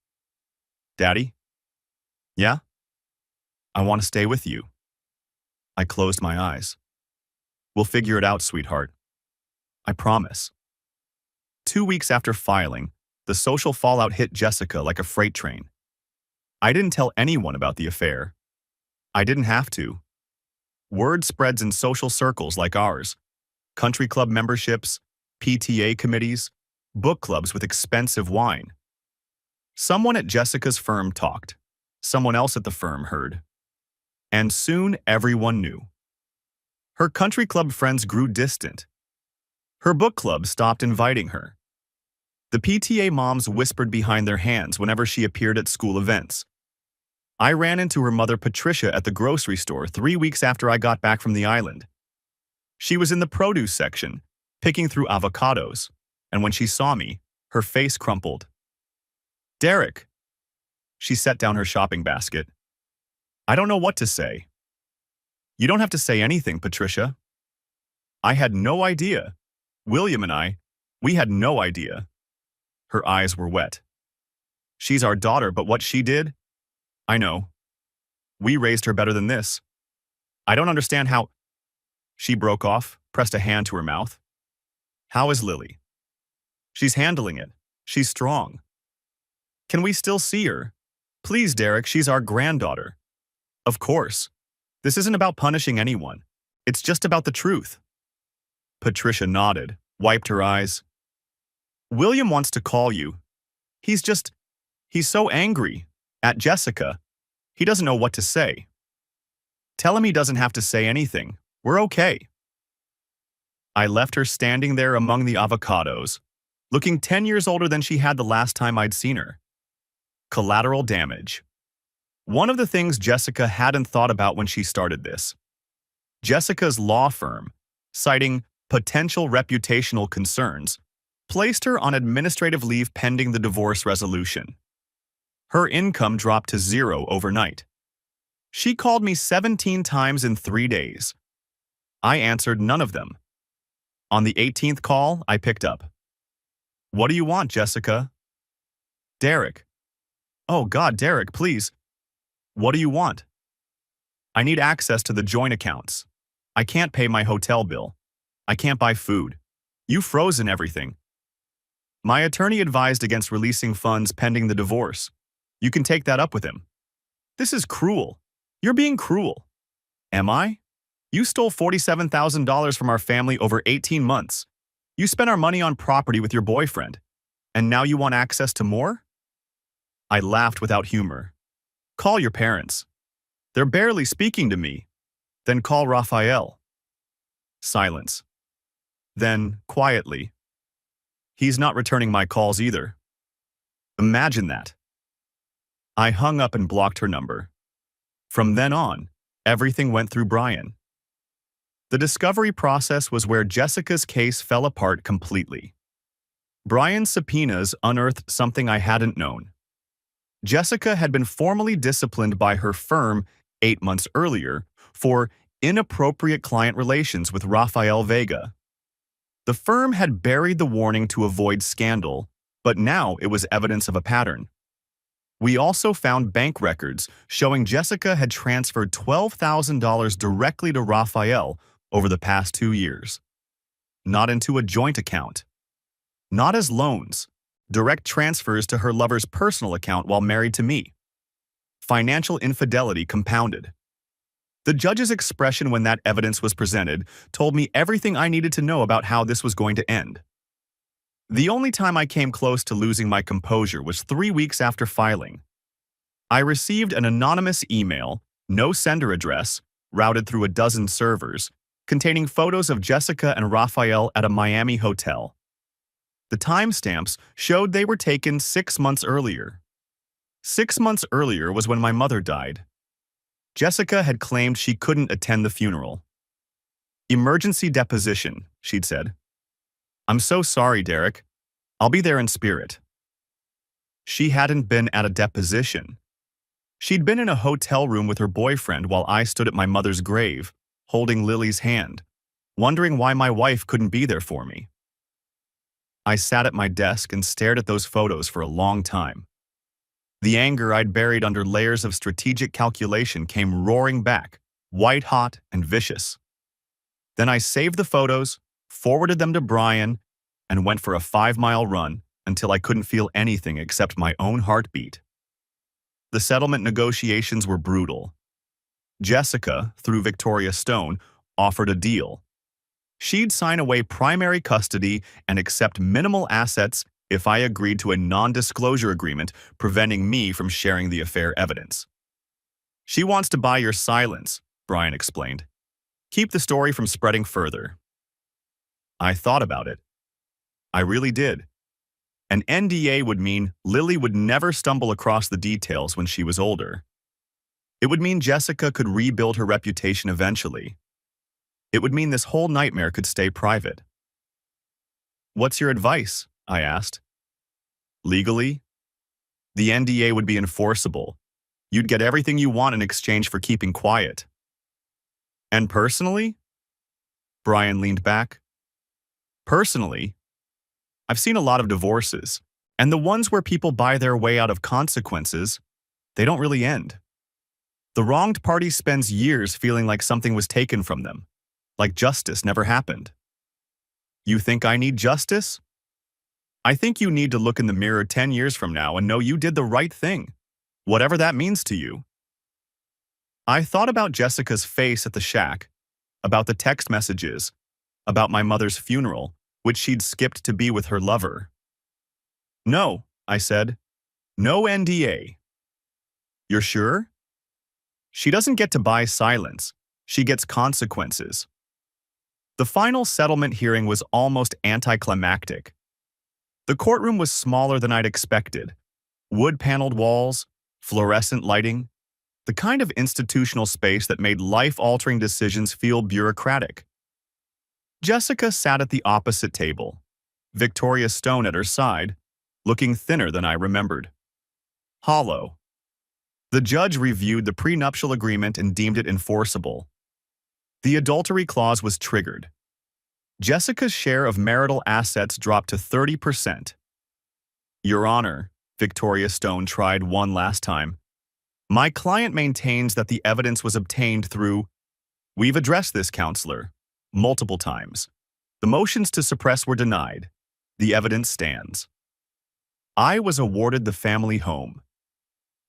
Daddy? Yeah? I want to stay with you. I closed my eyes. We'll figure it out, sweetheart. I promise. 2 weeks after filing, the social fallout hit Jessica like a freight train. I didn't tell anyone about the affair. I didn't have to. Word spreads in social circles like ours. Country club memberships, PTA committees, book clubs with expensive wine. Someone at Jessica's firm talked. Someone else at the firm heard. And soon everyone knew. Her country club friends grew distant. Her book club stopped inviting her. The PTA moms whispered behind their hands whenever she appeared at school events. I ran into her mother Patricia at the grocery store 3 weeks after I got back from the island. She was in the produce section, picking through avocados, and when she saw me, her face crumpled. Derek. She set down her shopping basket. I don't know what to say. You don't have to say anything, Patricia. I had no idea. William and I, we had no idea. Her eyes were wet. She's our daughter, but what she did? I know. We raised her better than this. I don't understand how... She broke off, pressed a hand to her mouth. How is Lily? She's handling it. She's strong. Can we still see her? Please, Derek, she's our granddaughter. Of course. This isn't about punishing anyone. It's just about the truth. Patricia nodded, wiped her eyes. William wants to call you. He's so angry. At Jessica. He doesn't know what to say. Tell him he doesn't have to say anything. We're okay. I left her standing there among the avocados, looking 10 years older than she had the last time I'd seen her. Collateral damage. One of the things Jessica hadn't thought about when she started this. Jessica's law firm, citing potential reputational concerns, placed her on administrative leave pending the divorce resolution. Her income dropped to 0 overnight. She called me 17 times in 3 days. I answered none of them. On the 18th call, I picked up. What do you want, Jessica? Derek. Oh God, Derek, please. What do you want? I need access to the joint accounts. I can't pay my hotel bill. I can't buy food. You've frozen everything. My attorney advised against releasing funds pending the divorce. You can take that up with him. This is cruel. You're being cruel. Am I? You stole $47,000 from our family over 18 months. You spent our money on property with your boyfriend. And now you want access to more? I laughed without humor. Call your parents. They're barely speaking to me. Then call Raphael. Silence. Then, quietly. He's not returning my calls either. Imagine that. I hung up and blocked her number. From then on, everything went through Brian. The discovery process was where Jessica's case fell apart completely. Brian's subpoenas unearthed something I hadn't known. Jessica had been formally disciplined by her firm 8 months earlier for inappropriate client relations with Rafael Vega. The firm had buried the warning to avoid scandal, but now it was evidence of a pattern. We also found bank records showing Jessica had transferred $12,000 directly to Rafael over the past 2 years. Not into a joint account. Not as loans. Direct transfers to her lover's personal account while married to me. Financial infidelity compounded. The judge's expression when that evidence was presented told me everything I needed to know about how this was going to end. The only time I came close to losing my composure was 3 weeks after filing. I received an anonymous email, no sender address, routed through a dozen servers, containing photos of Jessica and Rafael at a Miami hotel. The timestamps showed they were taken 6 months earlier. 6 months earlier was when my mother died. Jessica had claimed she couldn't attend the funeral. "Emergency deposition," she'd said. "I'm so sorry, Derek. I'll be there in spirit." She hadn't been at a deposition. She'd been in a hotel room with her boyfriend while I stood at my mother's grave, holding Lily's hand, wondering why my wife couldn't be there for me. I sat at my desk and stared at those photos for a long time. The anger I'd buried under layers of strategic calculation came roaring back, white-hot and vicious. Then I saved the photos, forwarded them to Brian, and went for a 5-mile run until I couldn't feel anything except my own heartbeat. The settlement negotiations were brutal. Jessica, through Victoria Stone, offered a deal. She'd sign away primary custody and accept minimal assets if I agreed to a non-disclosure agreement preventing me from sharing the affair evidence. "She wants to buy your silence," Brian explained. "Keep the story from spreading further." I thought about it. I really did. An NDA would mean Lily would never stumble across the details when she was older. It would mean Jessica could rebuild her reputation eventually. It would mean this whole nightmare could stay private. "What's your advice?" I asked. "Legally, the NDA would be enforceable. You'd get everything you want in exchange for keeping quiet." "And personally?" Brian leaned back. "Personally, I've seen a lot of divorces, and the ones where people buy their way out of consequences, they don't really end. The wronged party spends years feeling like something was taken from them, like justice never happened. You think I need justice? I think you need to look in the mirror 10 years from now and know you did the right thing, whatever that means to you." I thought about Jessica's face at the shack, about the text messages, about my mother's funeral, which she'd skipped to be with her lover. "No," I said. "No NDA." "You're sure?" "She doesn't get to buy silence. She gets consequences." The final settlement hearing was almost anticlimactic. The courtroom was smaller than I'd expected. Wood-paneled walls, fluorescent lighting, the kind of institutional space that made life-altering decisions feel bureaucratic. Jessica sat at the opposite table, Victoria Stone at her side, looking thinner than I remembered. Hollow. The judge reviewed the prenuptial agreement and deemed it enforceable. The adultery clause was triggered. Jessica's share of marital assets dropped to 30%. "Your Honor," Victoria Stone tried one last time, "my client maintains that the evidence was obtained through—" "We've addressed this, counselor, multiple times. The motions to suppress were denied. The evidence stands." I was awarded the family home.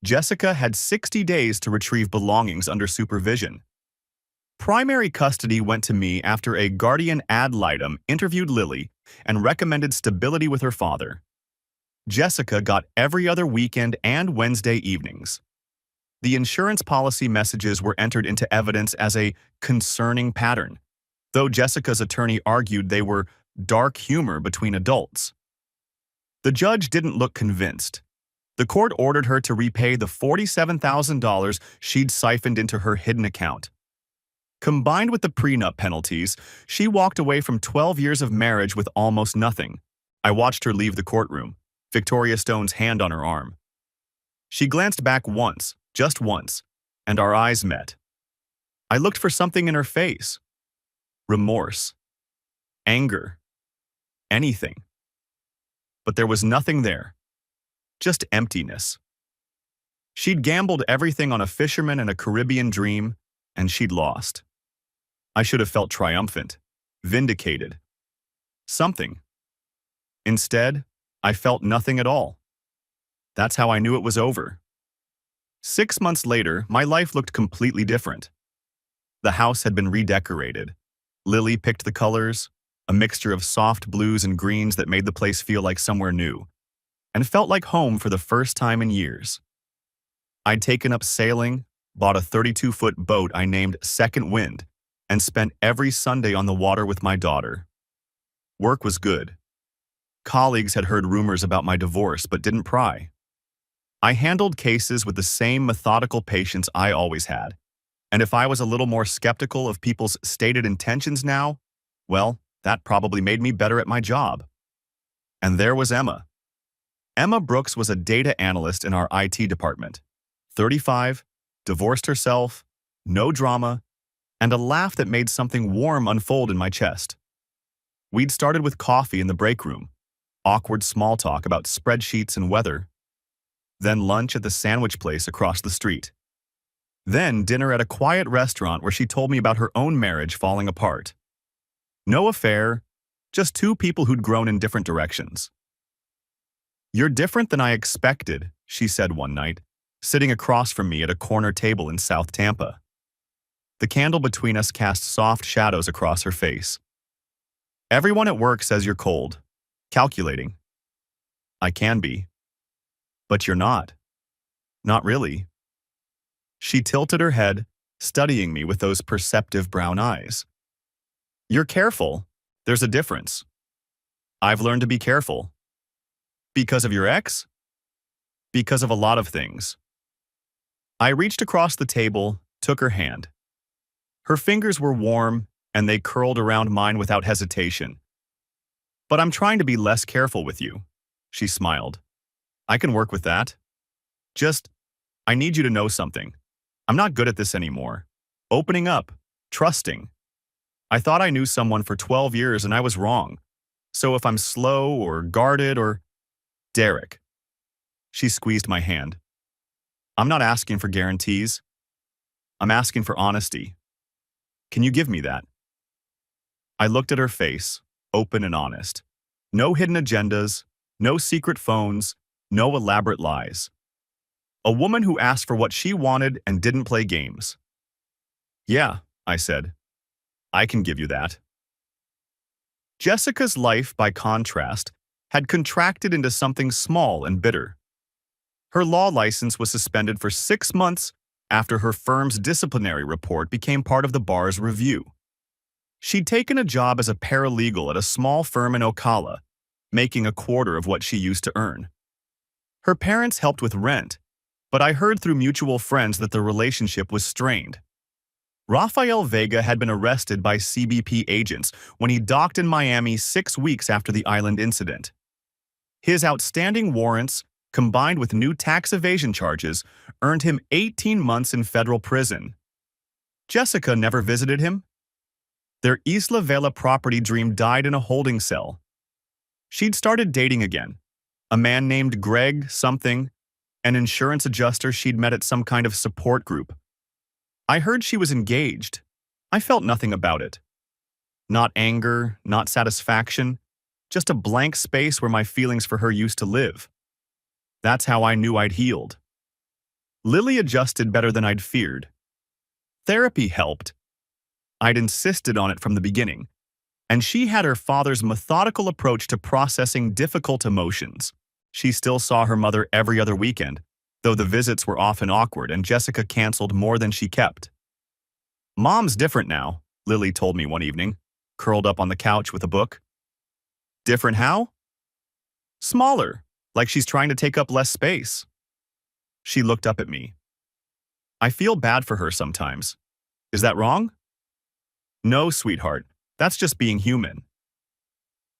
Jessica had 60 days to retrieve belongings under supervision. Primary custody went to me after a guardian ad litem interviewed Lily and recommended stability with her father. Jessica got every other weekend and Wednesday evenings. The insurance policy messages were entered into evidence as a concerning pattern, though Jessica's attorney argued they were dark humor between adults. The judge didn't look convinced. The court ordered her to repay the $47,000 she'd siphoned into her hidden account. Combined with the prenup penalties, she walked away from 12 years of marriage with almost nothing. I watched her leave the courtroom, Victoria Stone's hand on her arm. She glanced back once, just once, and our eyes met. I looked for something in her face. Remorse. Anger. Anything. But there was nothing there. Just emptiness. She'd gambled everything on a fisherman and a Caribbean dream, and she'd lost. I should have felt triumphant, vindicated. Something. Instead, I felt nothing at all. That's how I knew it was over. 6 months later, my life looked completely different. The house had been redecorated. Lily picked the colors, a mixture of soft blues and greens that made the place feel like somewhere new, and felt like home for the first time in years. I'd taken up sailing, bought a 32-foot boat I named Second Wind, and spent every Sunday on the water with my daughter. Work was good. Colleagues had heard rumors about my divorce but didn't pry. I handled cases with the same methodical patience I always had, and if I was a little more skeptical of people's stated intentions now, well, that probably made me better at my job. And there was Emma. Emma Brooks was a data analyst in our IT department. 35, divorced herself, no drama, and a laugh that made something warm unfold in my chest. We'd started with coffee in the break room, awkward small talk about spreadsheets and weather, then lunch at the sandwich place across the street. Then dinner at a quiet restaurant where she told me about her own marriage falling apart. No affair, just two people who'd grown in different directions. "You're different than I expected," she said one night, sitting across from me at a corner table in South Tampa. The candle between us cast soft shadows across her face. "Everyone at work says you're cold, calculating." "I can be. But you're not. Not really." She tilted her head, studying me with those perceptive brown eyes. "You're careful. There's a difference. I've learned to be careful." "Because of your ex?" "Because of a lot of things." I reached across the table, took her hand. Her fingers were warm, and they curled around mine without hesitation. "But I'm trying to be less careful with you," she smiled. "I can work with that. Just, I need you to know something. I'm not good at this anymore. Opening up, trusting. I thought I knew someone for 12 years and I was wrong. So if I'm slow or guarded or... Derek." She squeezed my hand. "I'm not asking for guarantees. I'm asking for honesty. Can you give me that?" I looked at her face, open and honest. No hidden agendas, no secret phones, no elaborate lies. A woman who asked for what she wanted and didn't play games. "Yeah," I said. "I can give you that." Jessica's life, by contrast, had contracted into something small and bitter. Her law license was suspended for 6 months after her firm's disciplinary report became part of the bar's review. She'd taken a job as a paralegal at a small firm in Ocala, making a quarter of what she used to earn. Her parents helped with rent, but I heard through mutual friends that the relationship was strained. Rafael Vega had been arrested by CBP agents when he docked in Miami 6 weeks after the island incident. His outstanding warrants, combined with new tax evasion charges, earned him 18 months in federal prison. Jessica never visited him. Their Isla Vela property dream died in a holding cell. She'd started dating again. A man named Greg something, an insurance adjuster she'd met at some kind of support group. I heard she was engaged. I felt nothing about it. Not anger, not satisfaction, just a blank space where my feelings for her used to live. That's how I knew I'd healed. Lily adjusted better than I'd feared. Therapy helped. I'd insisted on it from the beginning, and she had her father's methodical approach to processing difficult emotions. She still saw her mother every other weekend, though the visits were often awkward and Jessica canceled more than she kept. "Mom's different now," Lily told me one evening, curled up on the couch with a book. "Different how?" "Smaller," like she's trying to take up less space. She looked up at me. I feel bad for her sometimes. Is that wrong? No, sweetheart. That's just being human.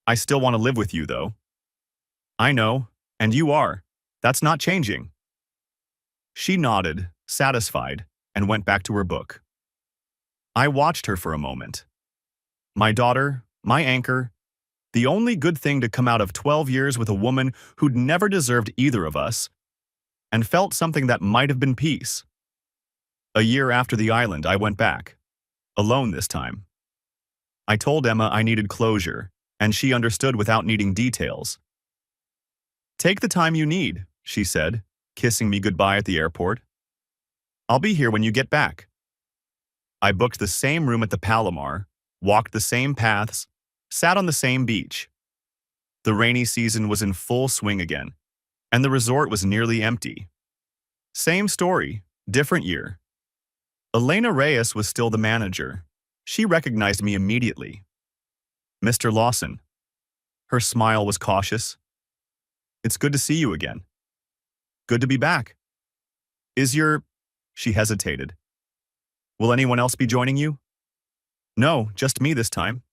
I still want to live with you, though. I know, and you are. That's not changing. She nodded, satisfied, and went back to her book. I watched her for a moment. My daughter, my anchor, the only good thing to come out of 12 years with a woman who'd never deserved either of us, and felt something that might have been peace. A year after the island, I went back. Alone this time. I told Emma I needed closure, and she understood without needing details. Take the time you need, she said, kissing me goodbye at the airport. I'll be here when you get back. I booked the same room at the Palomar, walked the same paths, sat on the same beach. The rainy season was in full swing again, and the resort was nearly empty. Same story, different year. Elena Reyes was still the manager. She recognized me immediately. Mr. Lawson. Her smile was cautious. It's good to see you again. Good to be back. She hesitated. Will anyone else be joining you? No, just me this time.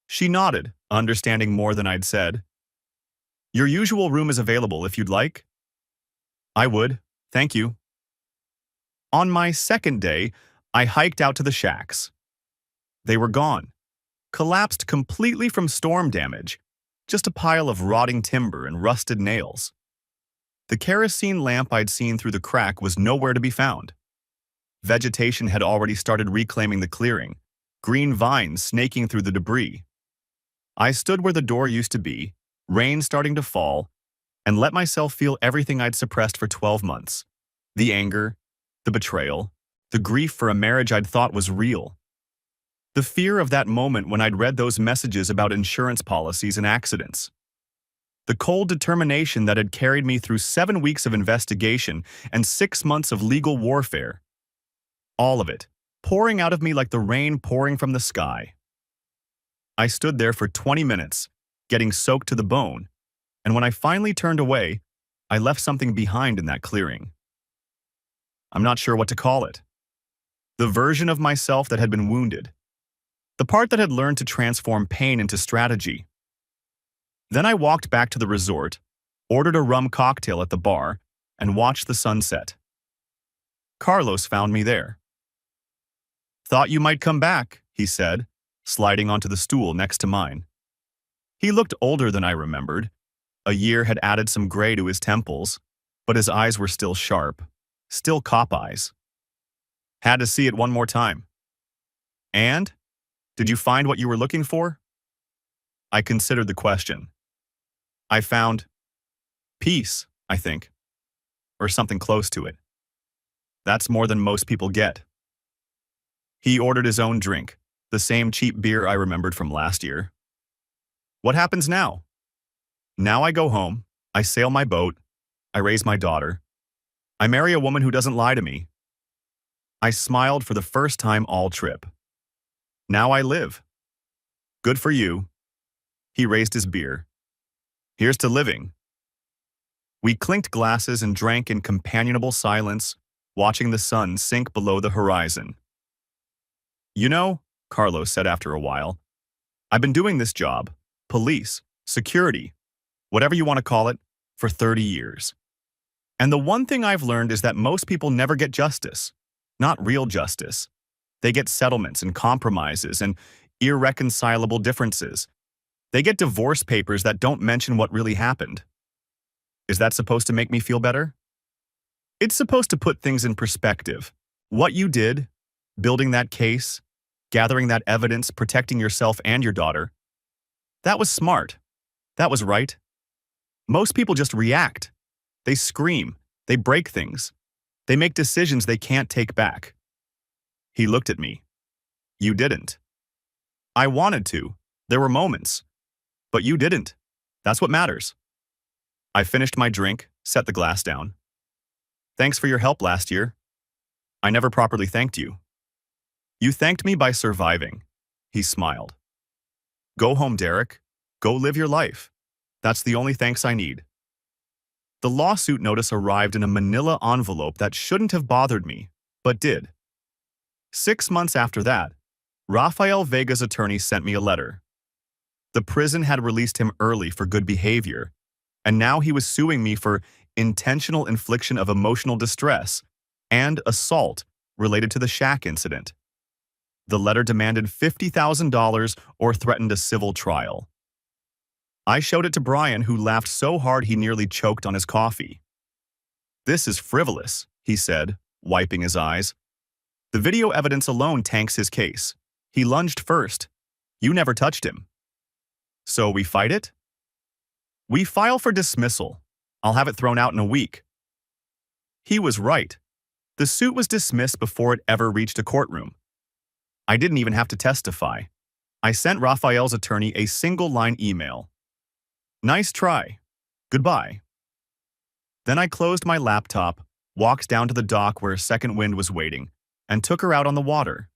She nodded, understanding more than I'd said. Your usual room is available if you'd like. I would, thank you. On my second day, I hiked out to the shacks. They were gone, collapsed completely from storm damage, just a pile of rotting timber and rusted nails. The kerosene lamp I'd seen through the crack was nowhere to be found. Vegetation had already started reclaiming the clearing, green vines snaking through the debris. I stood where the door used to be, rain starting to fall, and let myself feel everything I'd suppressed for 12 months. The anger, the betrayal, the grief for a marriage I'd thought was real. The fear of that moment when I'd read those messages about insurance policies and accidents. The cold determination that had carried me through 7 weeks of investigation and 6 months of legal warfare. All of it, pouring out of me like the rain pouring from the sky. I stood there for 20 minutes, getting soaked to the bone, and when I finally turned away, I left something behind in that clearing. I'm not sure what to call it. The version of myself that had been wounded. The part that had learned to transform pain into strategy. Then I walked back to the resort, ordered a rum cocktail at the bar, and watched the sunset. Carlos found me there. Thought you might come back, he said, sliding onto the stool next to mine. He looked older than I remembered. A year had added some gray to his temples, but his eyes were still sharp, still cop eyes. Had to see it one more time. And? Did you find what you were looking for? I considered the question. I found peace, I think, or something close to it. That's more than most people get. He ordered his own drink, the same cheap beer I remembered from last year. What happens now? Now I go home, I sail my boat, I raise my daughter. I marry a woman who doesn't lie to me. I smiled for the first time all trip. Now I live. Good for you. He raised his beer. Here's to living. We clinked glasses and drank in companionable silence, watching the sun sink below the horizon. You know, Carlos said after a while, I've been doing this job, police, security, whatever you want to call it, for 30 years. And the one thing I've learned is that most people never get justice, not real justice. They get settlements and compromises and irreconcilable differences. They get divorce papers that don't mention what really happened. Is that supposed to make me feel better? It's supposed to put things in perspective. What you did, building that case, gathering that evidence, protecting yourself and your daughter, that was smart. That was right. Most people just react. They scream. They break things. They make decisions they can't take back. He looked at me. You didn't. I wanted to. There were moments. But you didn't. That's what matters. I finished my drink, set the glass down. Thanks for your help last year. I never properly thanked you. You thanked me by surviving. He smiled. Go home, Derek. Go live your life. That's the only thanks I need. The lawsuit notice arrived in a manila envelope that shouldn't have bothered me, but did. 6 months after that, Rafael Vega's attorney sent me a letter. The prison had released him early for good behavior, and now he was suing me for intentional infliction of emotional distress and assault related to the shack incident. The letter demanded $50,000 or threatened a civil trial. I showed it to Brian, who laughed so hard he nearly choked on his coffee. "This is frivolous," he said, wiping his eyes. "The video evidence alone tanks his case. He lunged first. You never touched him. So we fight it? We file for dismissal. I'll have it thrown out in a week." He was right. The suit was dismissed before it ever reached a courtroom. I didn't even have to testify. I sent Rafael's attorney a single-line email. "Nice try. Goodbye." Then I closed my laptop, walked down to the dock where Second Wind was waiting, and took her out on the water.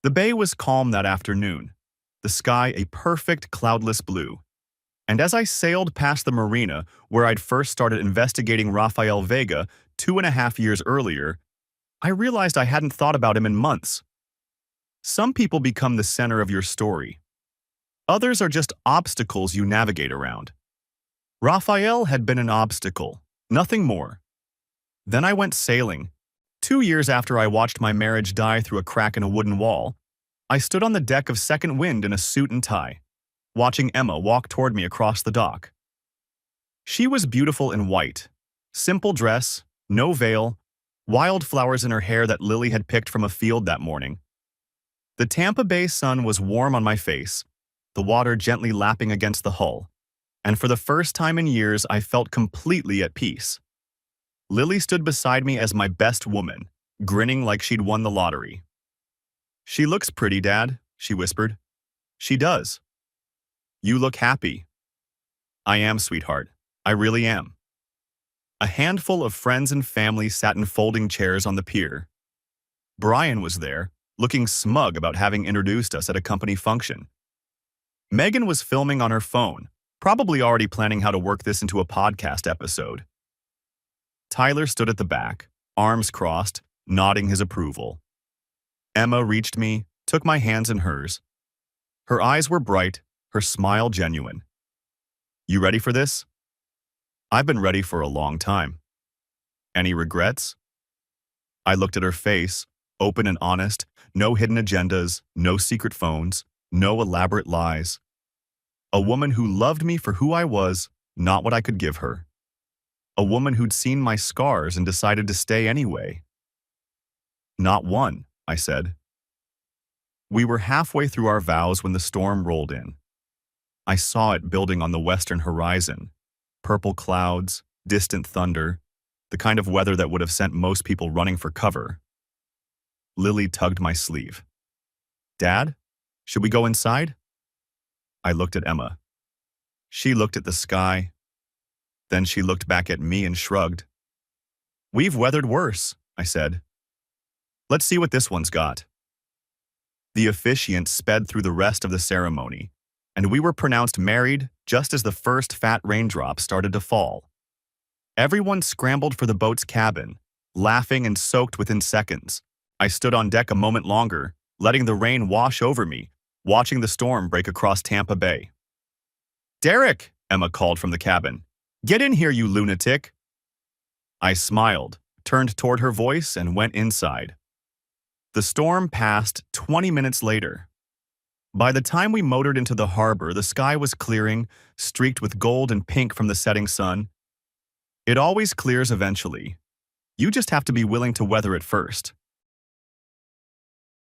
The bay was calm that afternoon, the sky a perfect cloudless blue. And as I sailed past the marina where I'd first started investigating Rafael Vega 2.5 years earlier, I realized I hadn't thought about him in months. Some people become the center of your story. Others are just obstacles you navigate around. Rafael had been an obstacle, nothing more. Then I went sailing. 2 years after I watched my marriage die through a crack in a wooden wall, I stood on the deck of Second Wind in a suit and tie, watching Emma walk toward me across the dock. She was beautiful in white, simple dress, no veil, wildflowers in her hair that Lily had picked from a field that morning. The Tampa Bay sun was warm on my face, the water gently lapping against the hull, and for the first time in years I felt completely at peace. Lily stood beside me as my best woman, grinning like she'd won the lottery. "She looks pretty, Dad," she whispered. "She does. You look happy." "I am, sweetheart. I really am." A handful of friends and family sat in folding chairs on the pier. Brian was there, looking smug about having introduced us at a company function. Megan was filming on her phone, probably already planning how to work this into a podcast episode. Tyler stood at the back, arms crossed, nodding his approval. Emma reached me, took my hands in hers. Her eyes were bright, her smile genuine. "You ready for this?" "I've been ready for a long time." "Any regrets?" I looked at her face, open and honest, no hidden agendas, no secret phones, no elaborate lies. A woman who loved me for who I was, not what I could give her. A woman who'd seen my scars and decided to stay anyway. "Not one," I said. We were halfway through our vows when the storm rolled in. I saw it building on the western horizon. Purple clouds, distant thunder, the kind of weather that would have sent most people running for cover. Lily tugged my sleeve. "Dad, should we go inside?" I looked at Emma. She looked at the sky. Then she looked back at me and shrugged. "We've weathered worse," I said. "Let's see what this one's got." The officiant sped through the rest of the ceremony, and we were pronounced married just as the first fat raindrops started to fall. Everyone scrambled for the boat's cabin, laughing and soaked within seconds. I stood on deck a moment longer, letting the rain wash over me, watching the storm break across Tampa Bay. "Derek," Emma called from the cabin. "Get in here, you lunatic." I smiled, turned toward her voice, and went inside. The storm passed 20 minutes later. By the time we motored into the harbor, the sky was clearing, streaked with gold and pink from the setting sun. It always clears eventually. You just have to be willing to weather it first.